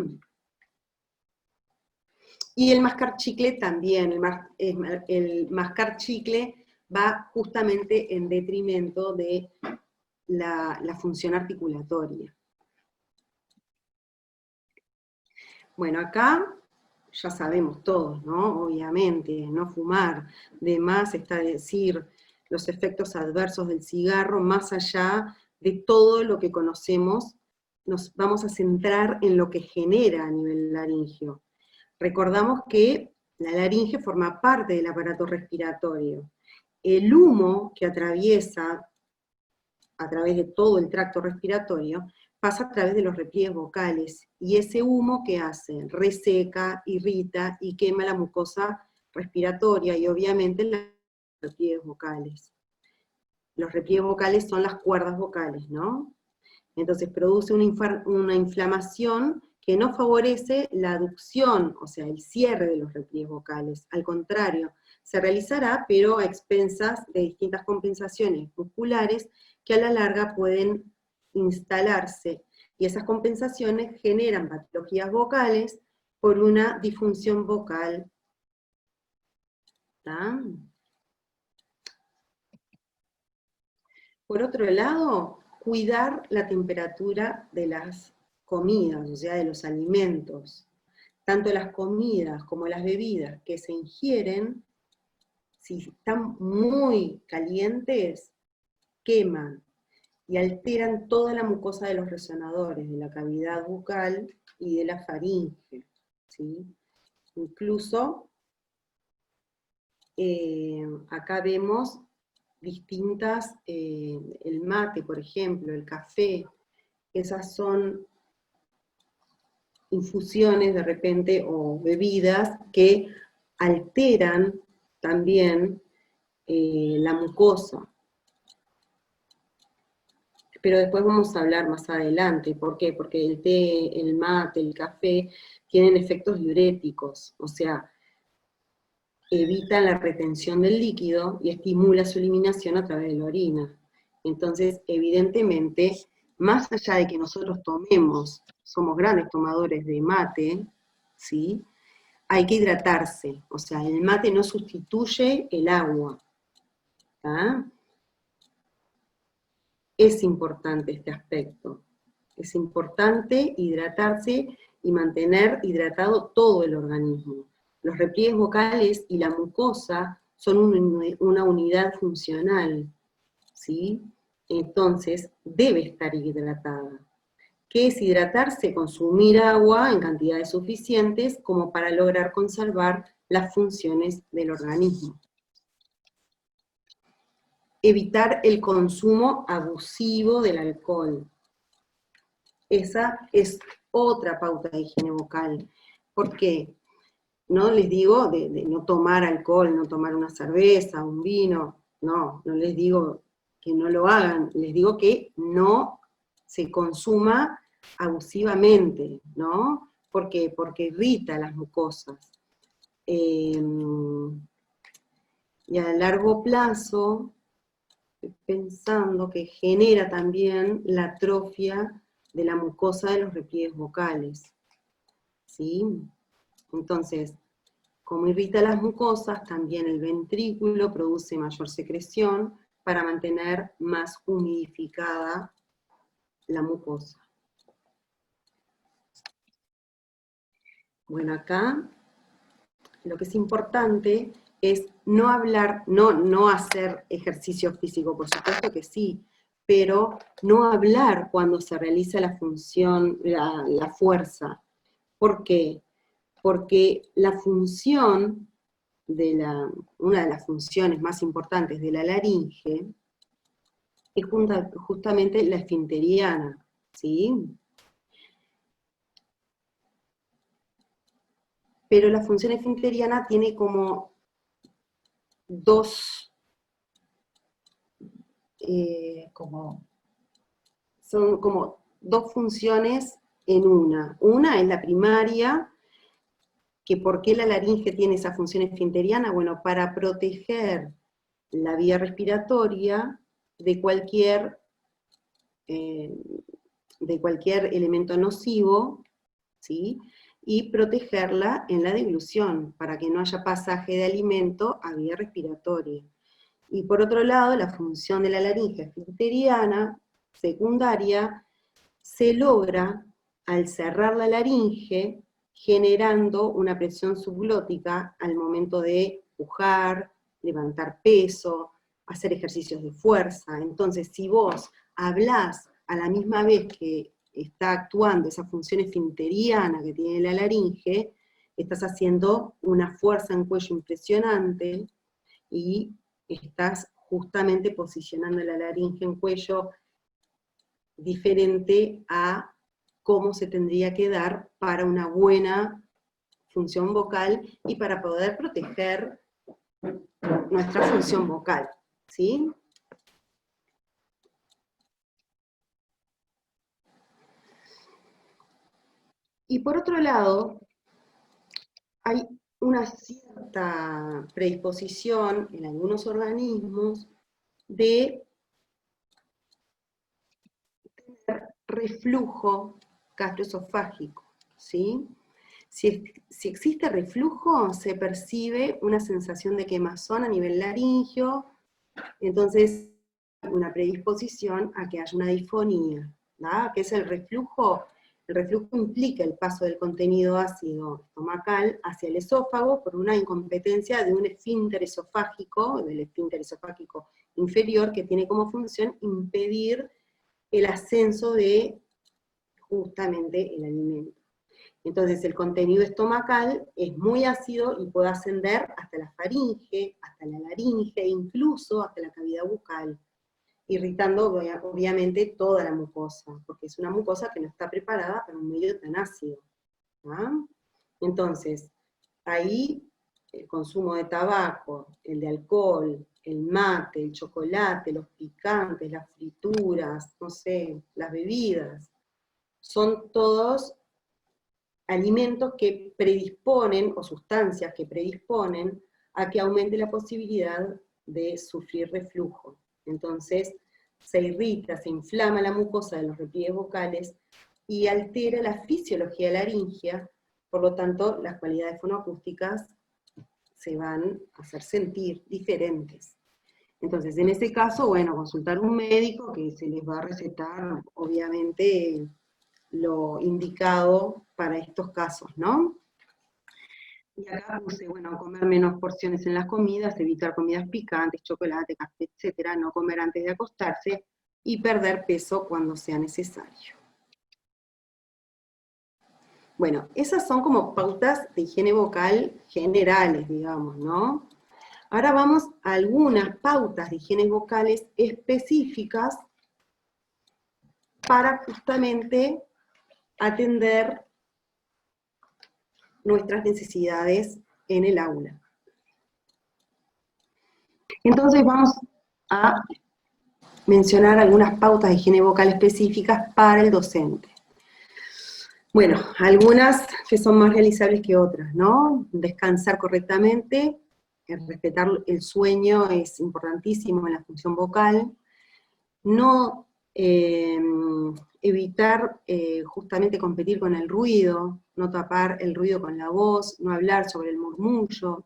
Y el mascar chicle también, el mascar chicle va justamente en detrimento de la función articulatoria. Bueno, acá ya sabemos todos, ¿no? Obviamente, no fumar, de más está decir los efectos adversos del cigarro, más allá de todo lo que conocemos, nos vamos a centrar en lo que genera a nivel laringio. Recordamos que la laringe forma parte del aparato respiratorio. El humo que atraviesa a través de todo el tracto respiratorio pasa a través de los repliegues vocales, y ese humo, ¿qué hace? Reseca, irrita y quema la mucosa respiratoria, y obviamente los repliegues vocales. Los repliegues vocales son las cuerdas vocales, ¿no? Entonces produce una inflamación que no favorece la aducción, o sea, el cierre de los repliegues vocales. Al contrario, se realizará, pero a expensas de distintas compensaciones musculares que a la larga pueden instalarse, y esas compensaciones generan patologías vocales por una disfunción vocal. ¿Tá? Por otro lado, cuidar la temperatura de las comidas, o sea, de los alimentos. Tanto las comidas como las bebidas que se ingieren, si están muy calientes, queman y alteran toda la mucosa de los resonadores, de la cavidad bucal y de la faringe, ¿sí? Incluso, acá vemos distintas, el mate, por ejemplo, el café, esas son infusiones de repente o bebidas que alteran también la mucosa. Pero después vamos a hablar más adelante. ¿Por qué? Porque el té, el mate, el café tienen efectos diuréticos, o sea, evitan la retención del líquido y estimula su eliminación a través de la orina. Entonces, evidentemente, más allá de que nosotros somos grandes tomadores de mate, ¿sí? Hay que hidratarse, o sea, el mate no sustituye el agua. ¿Tá? Es importante este aspecto. Es importante hidratarse y mantener hidratado todo el organismo. Los repliegues vocales y la mucosa son una unidad funcional, ¿sí? Entonces, debe estar hidratada. ¿Qué es hidratarse? Consumir agua en cantidades suficientes como para lograr conservar las funciones del organismo. Evitar el consumo abusivo del alcohol. Esa es otra pauta de higiene vocal. ¿Por qué? No les digo de no tomar alcohol, no tomar una cerveza, un vino, no les digo que no lo hagan, les digo que no se consuma abusivamente, ¿no? ¿Por qué? Porque irrita las mucosas. Y a largo plazo, estoy pensando que genera también la atrofia de la mucosa de los repliegues vocales, ¿sí? Entonces, como irrita las mucosas, también el ventrículo produce mayor secreción para mantener más humidificada la mucosa. Bueno, acá lo que es importante es no hablar, no hacer ejercicio físico, por supuesto que sí, pero no hablar cuando se realiza la función, la fuerza. ¿Por qué? Porque la función una de las funciones más importantes de la laringe es justamente la esfinteriana, ¿sí? Pero la función esfinteriana tiene como son como dos funciones en una. Una es la primaria, que ¿por qué la laringe tiene esa función esfinteriana? Bueno, para proteger la vía respiratoria de cualquier elemento nocivo, ¿sí? Y protegerla en la deglución, para que no haya pasaje de alimento a vía respiratoria. Y por otro lado, la función de la laringe esfinteriana, secundaria, se logra al cerrar la laringe, generando una presión subglótica al momento de pujar, levantar peso, hacer ejercicios de fuerza. Entonces, si vos hablás a la misma vez que está actuando esa función esfinteriana que tiene la laringe, estás haciendo una fuerza en cuello impresionante y estás justamente posicionando la laringe en cuello diferente a cómo se tendría que dar para una buena función vocal y para poder proteger nuestra función vocal, ¿sí? Y por otro lado, hay una cierta predisposición en algunos organismos de tener reflujo gastroesofágico, ¿sí? Si existe reflujo, se percibe una sensación de quemazón a nivel laringio, entonces una predisposición a que haya una disfonía, ¿verdad? ¿Qué es el reflujo? El reflujo implica el paso del contenido ácido estomacal hacia el esófago por una incompetencia de un esfínter esofágico, del esfínter esofágico inferior, que tiene como función impedir el ascenso de justamente el alimento. Entonces el contenido estomacal es muy ácido y puede ascender hasta la faringe, hasta la laringe, incluso hasta la cavidad bucal, irritando obviamente toda la mucosa, porque es una mucosa que no está preparada para un medio tan ácido, ¿no? Entonces, ahí el consumo de tabaco, el de alcohol, el mate, el chocolate, los picantes, las frituras, no sé, las bebidas, son todos alimentos que predisponen, o sustancias que predisponen, a que aumente la posibilidad de sufrir reflujo. Entonces, se irrita, se inflama la mucosa de los repliegues vocales y altera la fisiología laringia, por lo tanto, las cualidades fonoacústicas se van a hacer sentir diferentes. Entonces, en ese caso, bueno, consultar a un médico que se les va a recetar, obviamente, lo indicado para estos casos, ¿no? Y acá puse, bueno, comer menos porciones en las comidas, evitar comidas picantes, chocolate, café, etcétera, no comer antes de acostarse y perder peso cuando sea necesario. Bueno, esas son como pautas de higiene vocal generales, digamos, ¿no? Ahora vamos a algunas pautas de higiene vocales específicas para justamente atender nuestras necesidades en el aula. Entonces vamos a mencionar algunas pautas de higiene vocal específicas para el docente. Bueno, algunas que son más realizables que otras, ¿no? Descansar correctamente, respetar el sueño es importantísimo en la función vocal, no evitar justamente competir con el ruido, no tapar el ruido con la voz, no hablar sobre el murmullo,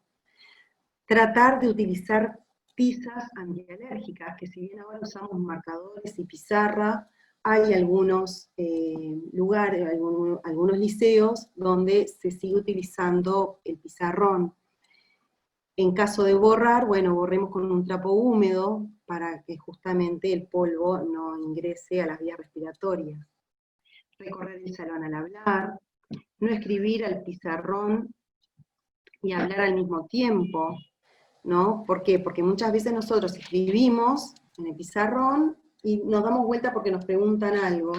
tratar de utilizar tizas antialérgicas, que si bien ahora usamos marcadores y pizarra, hay algunos lugares, algunos liceos donde se sigue utilizando el pizarrón. En caso de borrar, bueno, borremos con un trapo húmedo para que justamente el polvo no ingrese a las vías respiratorias. Recorrer el salón al hablar, no escribir al pizarrón y hablar al mismo tiempo, ¿no? ¿Por qué? Porque muchas veces nosotros escribimos en el pizarrón y nos damos vuelta porque nos preguntan algo,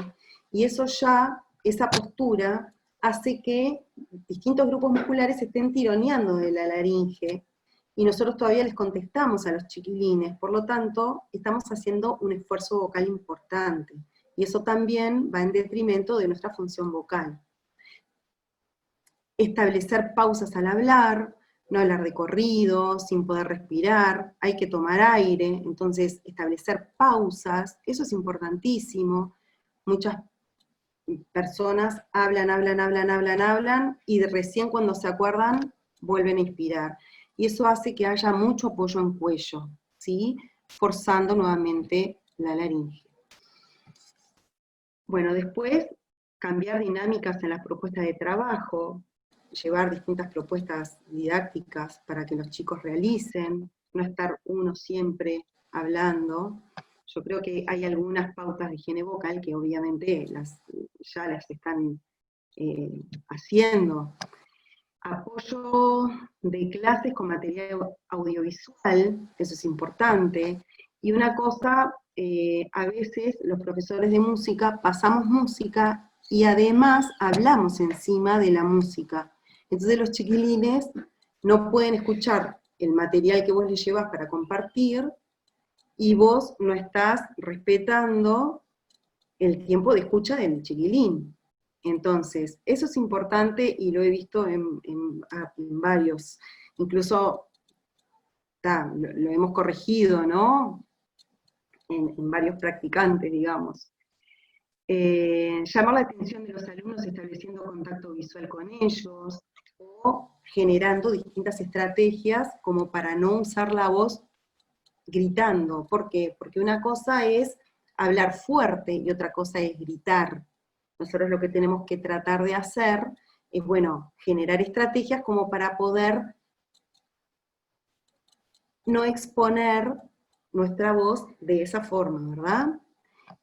y eso ya, esa postura, hace que distintos grupos musculares estén tironeando de la laringe, y nosotros todavía les contestamos a los chiquilines, por lo tanto, estamos haciendo un esfuerzo vocal importante, y eso también va en detrimento de nuestra función vocal. Establecer pausas al hablar, no hablar de corrido, sin poder respirar, hay que tomar aire, entonces establecer pausas, eso es importantísimo. Muchas personas hablan, y recién cuando se acuerdan, vuelven a inspirar. Y eso hace que haya mucho apoyo en cuello, ¿sí? Forzando nuevamente la laringe. Bueno, después, cambiar dinámicas en las propuestas de trabajo, llevar distintas propuestas didácticas para que los chicos realicen, no estar uno siempre hablando. Yo creo que hay algunas pautas de higiene vocal que obviamente ya las están haciendo. Apoyo de clases con material audiovisual, eso es importante. Y una cosa, a veces los profesores de música pasamos música y además hablamos encima de la música. Entonces los chiquilines no pueden escuchar el material que vos les llevas para compartir, y vos no estás respetando el tiempo de escucha del chiquilín. Entonces, eso es importante y lo he visto en varios, incluso lo hemos corregido, ¿no? En varios practicantes, digamos. Llamar la atención de los alumnos estableciendo contacto visual con ellos, o generando distintas estrategias como para no usar la voz gritando. ¿Por qué? Porque una cosa es hablar fuerte y otra cosa es gritar. Nosotros lo que tenemos que tratar de hacer es, bueno, generar estrategias como para poder no exponer nuestra voz de esa forma, ¿verdad?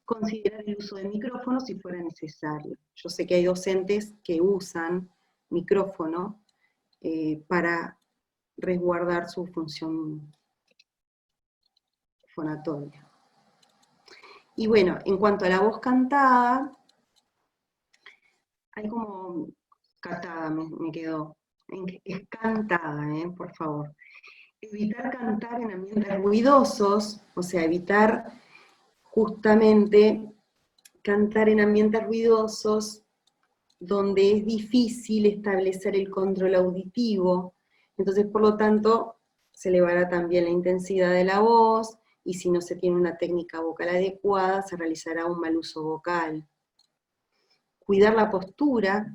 Considerar el uso de micrófono si fuera necesario. Yo sé que hay docentes que usan micrófono para resguardar su función fonatoria. Y bueno, en cuanto a la voz cantada, hay como cantada, me quedó. Es cantada, por favor. Evitar cantar en ambientes ruidosos, o sea, evitar justamente cantar en ambientes ruidosos donde es difícil establecer el control auditivo. Entonces, por lo tanto, se elevará también la intensidad de la voz, y si no se tiene una técnica vocal adecuada, se realizará un mal uso vocal. Cuidar la postura,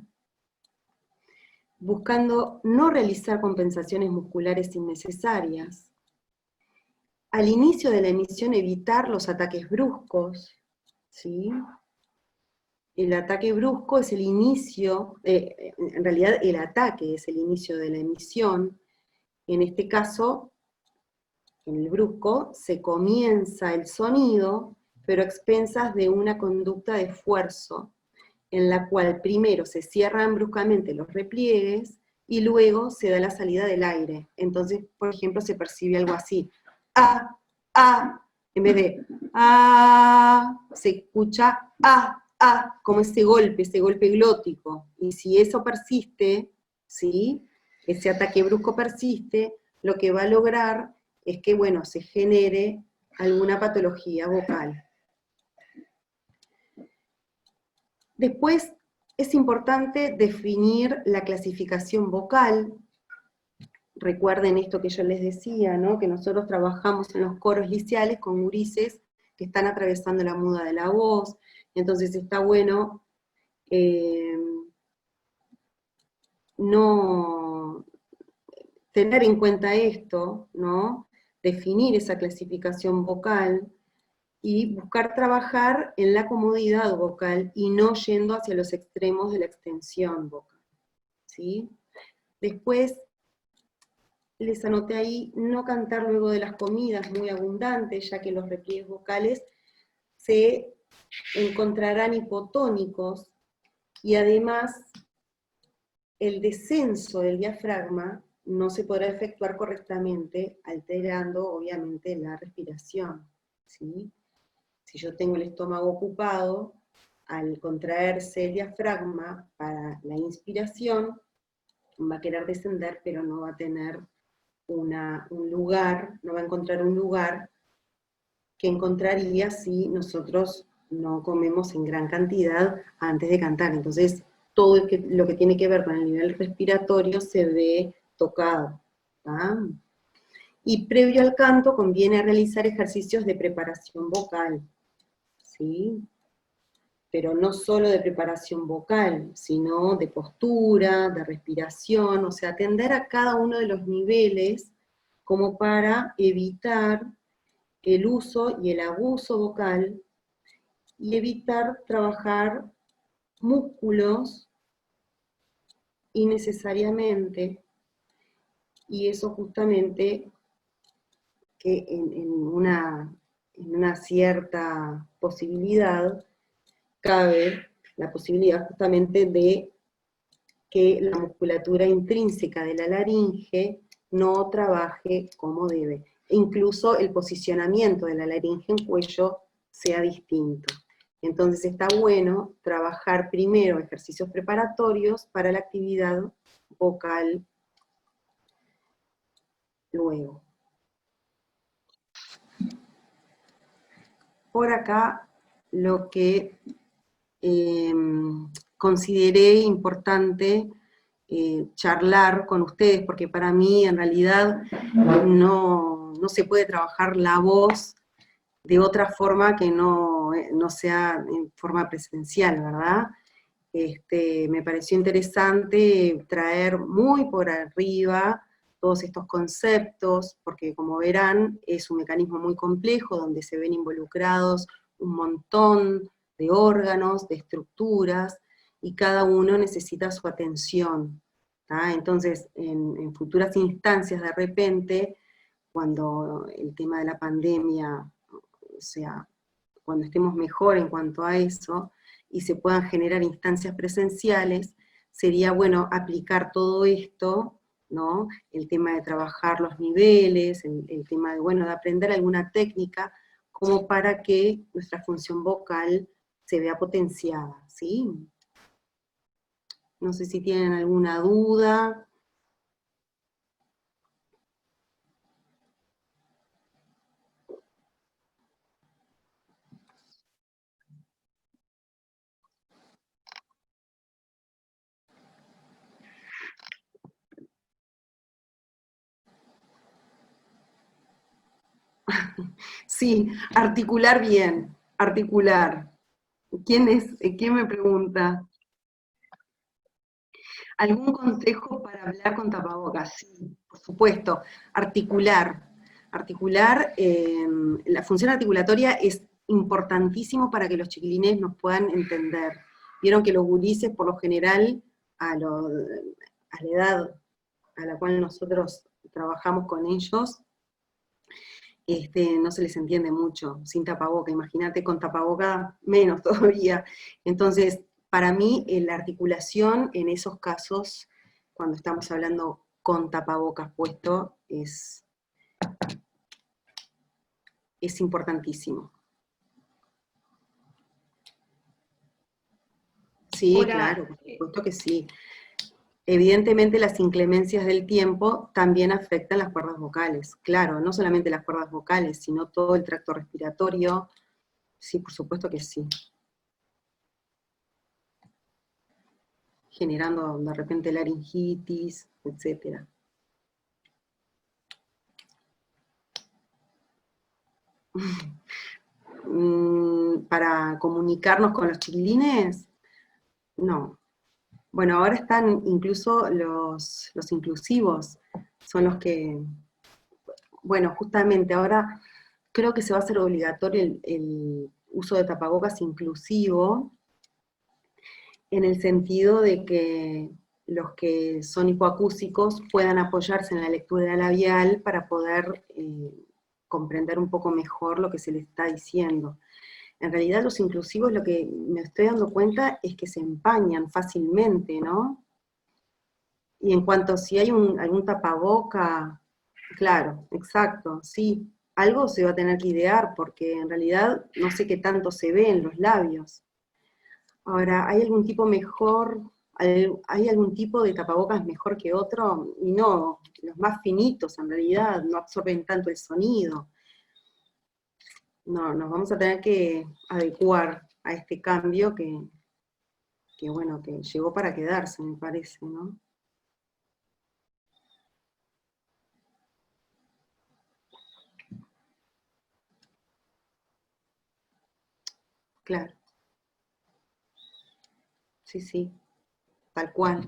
buscando no realizar compensaciones musculares innecesarias. Al inicio de la emisión, evitar los ataques bruscos, ¿sí? El ataque brusco es el inicio, en realidad el ataque es el inicio de la emisión. En este caso, en el brusco, se comienza el sonido, pero a expensas de una conducta de esfuerzo, en la cual primero se cierran bruscamente los repliegues y luego se da la salida del aire. Entonces, por ejemplo, se percibe algo así. Ah, ah, en vez de ah, se escucha como ese golpe glótico. Y si eso persiste, ¿sí? Ese ataque brusco persiste, lo que va a lograr es que, bueno, se genere alguna patología vocal. Después es importante definir la clasificación vocal. Recuerden esto que yo les decía, ¿no? Que nosotros trabajamos en los coros liciales con gurises que están atravesando la muda de la voz, entonces está bueno no tener en cuenta esto, ¿no? Definir esa clasificación vocal y buscar trabajar en la comodidad vocal y no yendo hacia los extremos de la extensión vocal, ¿sí? Después, les anoté ahí, no cantar luego de las comidas muy abundantes, ya que los repliegues vocales se encontrarán hipotónicos, y además el descenso del diafragma no se podrá efectuar correctamente, alterando obviamente la respiración, ¿sí? Si yo tengo el estómago ocupado, al contraerse el diafragma para la inspiración, va a querer descender, pero no va a tener un lugar, no va a encontrar un lugar que encontraría si nosotros no comemos en gran cantidad antes de cantar. Entonces, todo lo que tiene que ver con el nivel respiratorio se ve tocado, ¿tá? Y previo al canto conviene realizar ejercicios de preparación vocal, ¿sí? Pero no solo de preparación vocal, sino de postura, de respiración, o sea, atender a cada uno de los niveles como para evitar el uso y el abuso vocal y evitar trabajar músculos innecesariamente, y eso justamente que en una cierta posibilidad cabe la posibilidad justamente de que la musculatura intrínseca de la laringe no trabaje como debe. Incluso el posicionamiento de la laringe en cuello sea distinto. Entonces está bueno trabajar primero ejercicios preparatorios para la actividad vocal luego. Por acá lo que consideré importante charlar con ustedes, porque para mí en realidad no se puede trabajar la voz de otra forma que no sea en forma presencial, ¿verdad? Me pareció interesante traer muy por arriba todos estos conceptos, porque como verán, es un mecanismo muy complejo donde se ven involucrados un montón de órganos, de estructuras, y cada uno necesita su atención, ¿tá? Entonces, en futuras instancias, de repente, cuando el tema de la pandemia, o sea, cuando estemos mejor en cuanto a eso, y se puedan generar instancias presenciales, sería bueno aplicar todo esto, ¿no? El tema de trabajar los niveles, el tema de, bueno, de aprender alguna técnica, como para que nuestra función vocal se vea potenciada, ¿sí? No sé si tienen alguna duda. Sí, articular bien, articular. ¿Quién me pregunta? ¿Algún consejo para hablar con tapabocas? Sí, por supuesto. Articular. Articular, la función articulatoria es importantísimo para que los chiquilines nos puedan entender. Vieron que los gurises, por lo general, a la edad a la cual nosotros trabajamos con ellos, no se les entiende mucho sin tapaboca. Imagínate con tapaboca menos todavía. Entonces, para mí, la articulación en esos casos, cuando estamos hablando con tapabocas puesto, es importantísimo. Sí, Ahora, claro, por supuesto que sí. Evidentemente las inclemencias del tiempo también afectan las cuerdas vocales, claro, no solamente las cuerdas vocales, sino todo el tracto respiratorio. Sí, por supuesto que sí. Generando de repente laringitis, etc. Para comunicarnos con los chiquilines, no. Bueno, ahora están incluso los inclusivos, son los que, bueno, justamente ahora creo que se va a hacer obligatorio el uso de tapabocas inclusivo, en el sentido de que los que son hipoacúsicos puedan apoyarse en la lectura labial para poder comprender un poco mejor lo que se les está diciendo. En realidad los inclusivos, lo que me estoy dando cuenta es que se empañan fácilmente, ¿no? Y en cuanto a si hay algún tapaboca, claro, exacto, sí, algo se va a tener que idear, porque en realidad no sé qué tanto se ve en los labios. Ahora, ¿hay algún tipo mejor, hay algún tipo de tapabocas mejor que otro? Y no, los más finitos en realidad no absorben tanto el sonido. No, nos vamos a tener que adecuar a este cambio que bueno, que llegó para quedarse, me parece, ¿no? Claro, sí, sí, tal cual.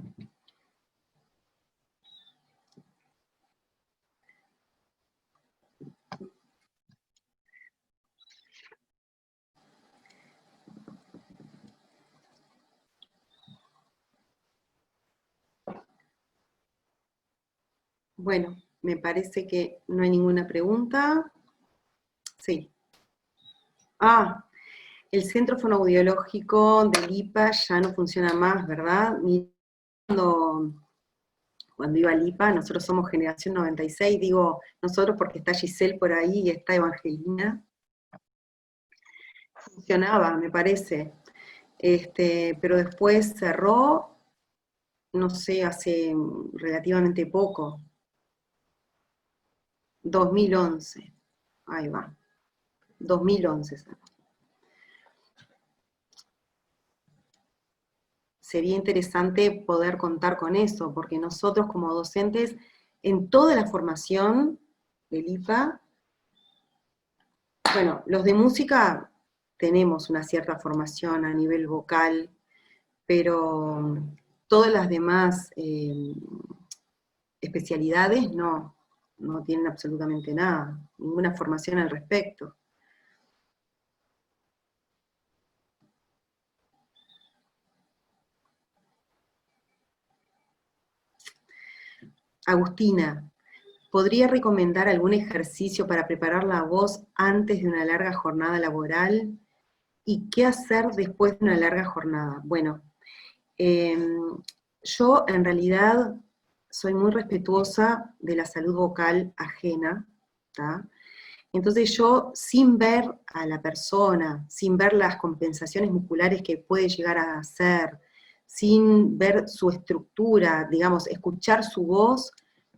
Bueno, me parece que no hay ninguna pregunta. Sí. Ah, el centro fonoaudiológico del IPA ya no funciona más, ¿verdad? Cuando, cuando iba al IPA, nosotros somos generación 96, digo nosotros porque está Giselle por ahí y está Evangelina. Funcionaba, me parece. Pero después cerró, no sé, hace relativamente poco. 2011. Ahí va. 2011. Sería interesante poder contar con eso, porque nosotros como docentes, en toda la formación del IPA, bueno, los de música tenemos una cierta formación a nivel vocal, pero todas las demás especialidades no tienen absolutamente nada, ninguna formación al respecto. Agustina, ¿podría recomendar algún ejercicio para preparar la voz antes de una larga jornada laboral? ¿Y qué hacer después de una larga jornada? Bueno, yo en realidad soy muy respetuosa de la salud vocal ajena, ¿tá? Entonces yo, sin ver a la persona, sin ver las compensaciones musculares que puede llegar a hacer, sin ver su estructura, digamos, escuchar su voz,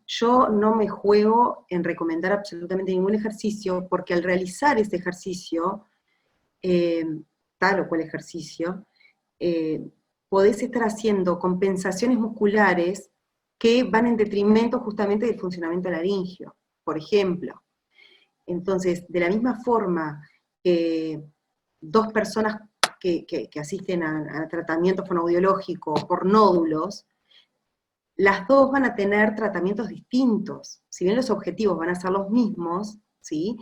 yo no me juego en recomendar absolutamente ningún ejercicio, porque al realizar ese ejercicio, tal o cual ejercicio, podés estar haciendo compensaciones musculares que van en detrimento justamente del funcionamiento laringio, por ejemplo. Entonces, de la misma forma que dos personas que asisten a tratamiento fonoaudiológico por nódulos, las dos van a tener tratamientos distintos. Si bien los objetivos van a ser los mismos, ¿sí?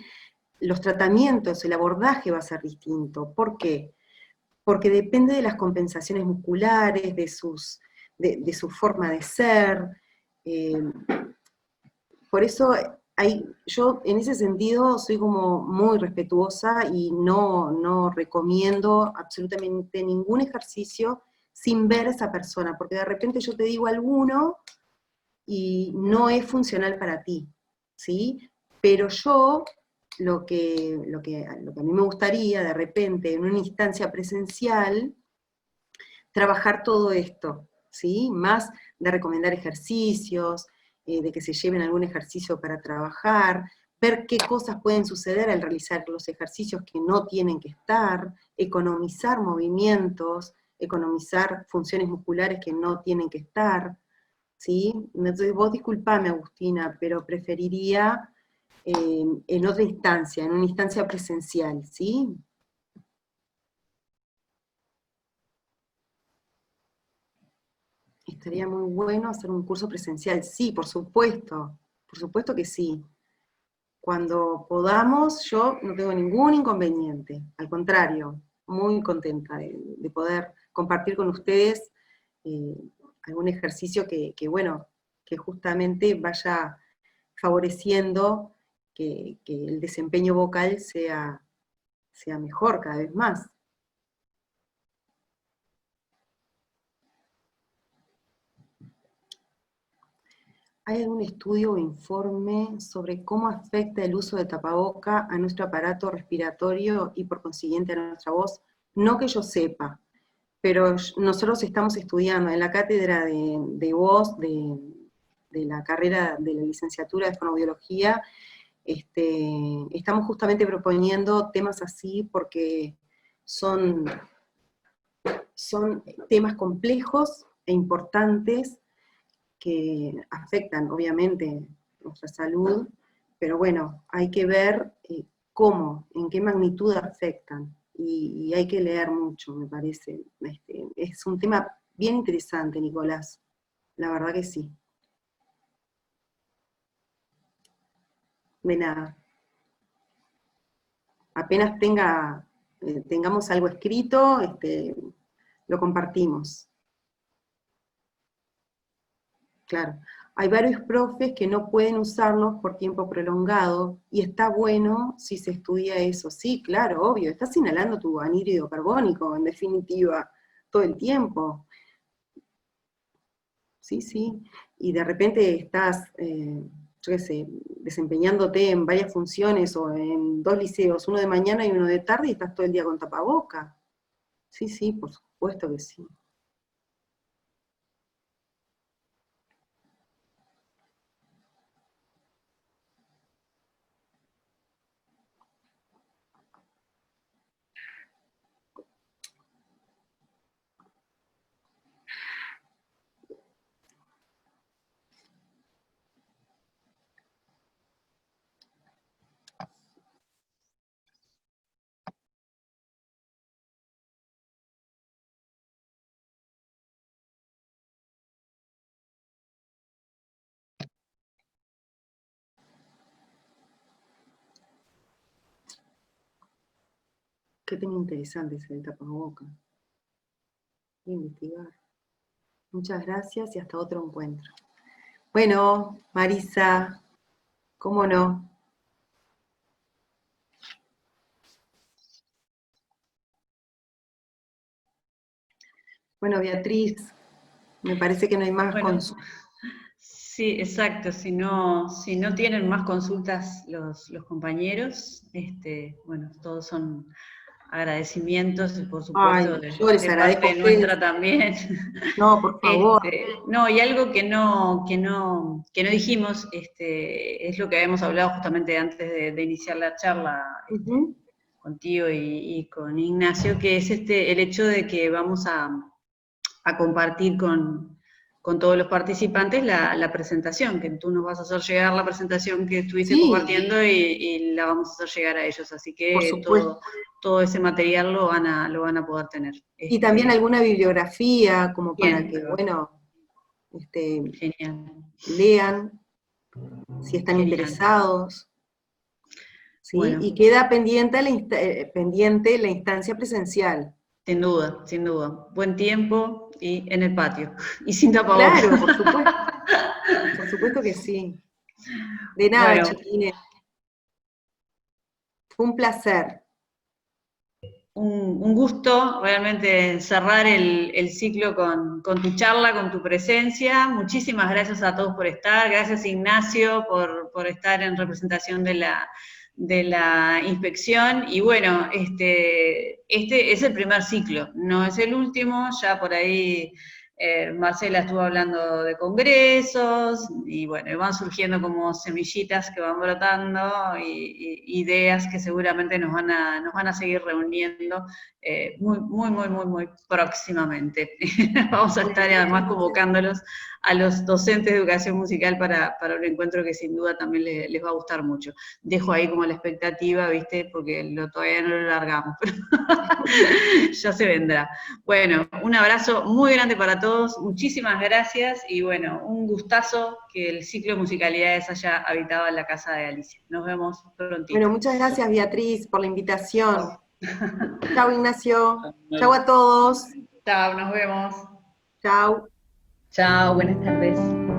Los tratamientos, el abordaje va a ser distinto. ¿Por qué? Porque depende de las compensaciones musculares, de su forma de ser. Por eso yo en ese sentido soy como muy respetuosa y no recomiendo absolutamente ningún ejercicio sin ver a esa persona, porque de repente yo te digo alguno y no es funcional para ti, ¿sí? Pero yo, lo que a mí me gustaría de repente en una instancia presencial, trabajar todo esto, ¿sí? Más de recomendar ejercicios, de que se lleven algún ejercicio para trabajar, ver qué cosas pueden suceder al realizar los ejercicios que no tienen que estar, economizar movimientos, economizar funciones musculares que no tienen que estar, ¿sí? Entonces vos disculpame, Agustina, pero preferiría en otra instancia, en una instancia presencial, ¿sí? Estaría muy bueno hacer un curso presencial, sí, por supuesto que sí. Cuando podamos, yo no tengo ningún inconveniente, al contrario, muy contenta de poder compartir con ustedes eh, algún ejercicio bueno, que justamente vaya favoreciendo que el desempeño vocal sea mejor cada vez más. ¿Hay algún estudio o informe sobre cómo afecta el uso de tapaboca a nuestro aparato respiratorio y por consiguiente a nuestra voz? No que yo sepa, pero nosotros estamos estudiando en la cátedra de voz de la carrera de la licenciatura de fonoaudiología, estamos justamente proponiendo temas así porque son temas complejos e importantes que afectan obviamente nuestra salud, pero bueno, hay que ver cómo, en qué magnitud afectan, y hay que leer mucho, me parece. Es un tema bien interesante, Nicolás, la verdad que sí. De nada. Apenas tengamos algo escrito, lo compartimos. Claro. Hay varios profes que no pueden usarlos por tiempo prolongado, y está bueno si se estudia eso. Sí, claro, obvio, estás inhalando tu anhídrido carbónico, en definitiva, todo el tiempo. Sí, sí. Y de repente estás, yo qué sé, desempeñándote en varias funciones o en 2 liceos, uno de mañana y uno de tarde, y estás todo el día con tapaboca. Sí, sí, por supuesto que sí. Qué tema interesante ese del tapaboca. Voy a investigar. Muchas gracias y hasta otro encuentro. Bueno, Marisa, ¿cómo no? Bueno, Beatriz, me parece que no hay más consultas. Sí, exacto. Si no tienen más consultas los compañeros, bueno, todos son agradecimientos y por supuesto Yo les de agradezco parte a ustedes. nuestra también. No, por favor. No, y algo que no dijimos, es lo que habíamos hablado justamente antes de iniciar la charla contigo y con Ignacio, que es el hecho de que vamos a compartir con todos los participantes la presentación, que tú nos vas a hacer llegar la presentación que estuviste compartiendo y la vamos a hacer llegar a ellos, así que todo ese material lo van a poder tener. Y también alguna bibliografía, como para bien, que, bueno, genial. Lean, si están interesados. ¿Sí? Bueno. Y queda pendiente la instancia presencial. Sin duda, sin duda. Buen tiempo y en el patio. Y sin tapabocas. Claro, por supuesto. Por supuesto que sí. De nada, bueno, chiquines. Fue un placer. Un gusto realmente cerrar el ciclo con tu charla, con tu presencia. Muchísimas gracias a todos por estar. Gracias, Ignacio, por estar en representación de la inspección. Y bueno, este es el primer ciclo, no es el último. Ya por ahí Marcela estuvo hablando de congresos, y bueno, y van surgiendo como semillitas que van brotando, y ideas que seguramente nos van a seguir reuniendo muy próximamente. Vamos a estar además convocándolos a los docentes de educación musical para un encuentro que sin duda también les va a gustar mucho. Dejo ahí como la expectativa, ¿viste? Porque todavía no lo largamos, pero ya se vendrá. Bueno, un abrazo muy grande para todos, muchísimas gracias, y bueno, un gustazo que el ciclo de musicalidades haya habitado en la casa de Alicia. Nos vemos prontito. Bueno, muchas gracias, Beatriz, por la invitación. Chao, Ignacio. Chao a todos. Chao, nos vemos. Chao. Chao, buenas tardes.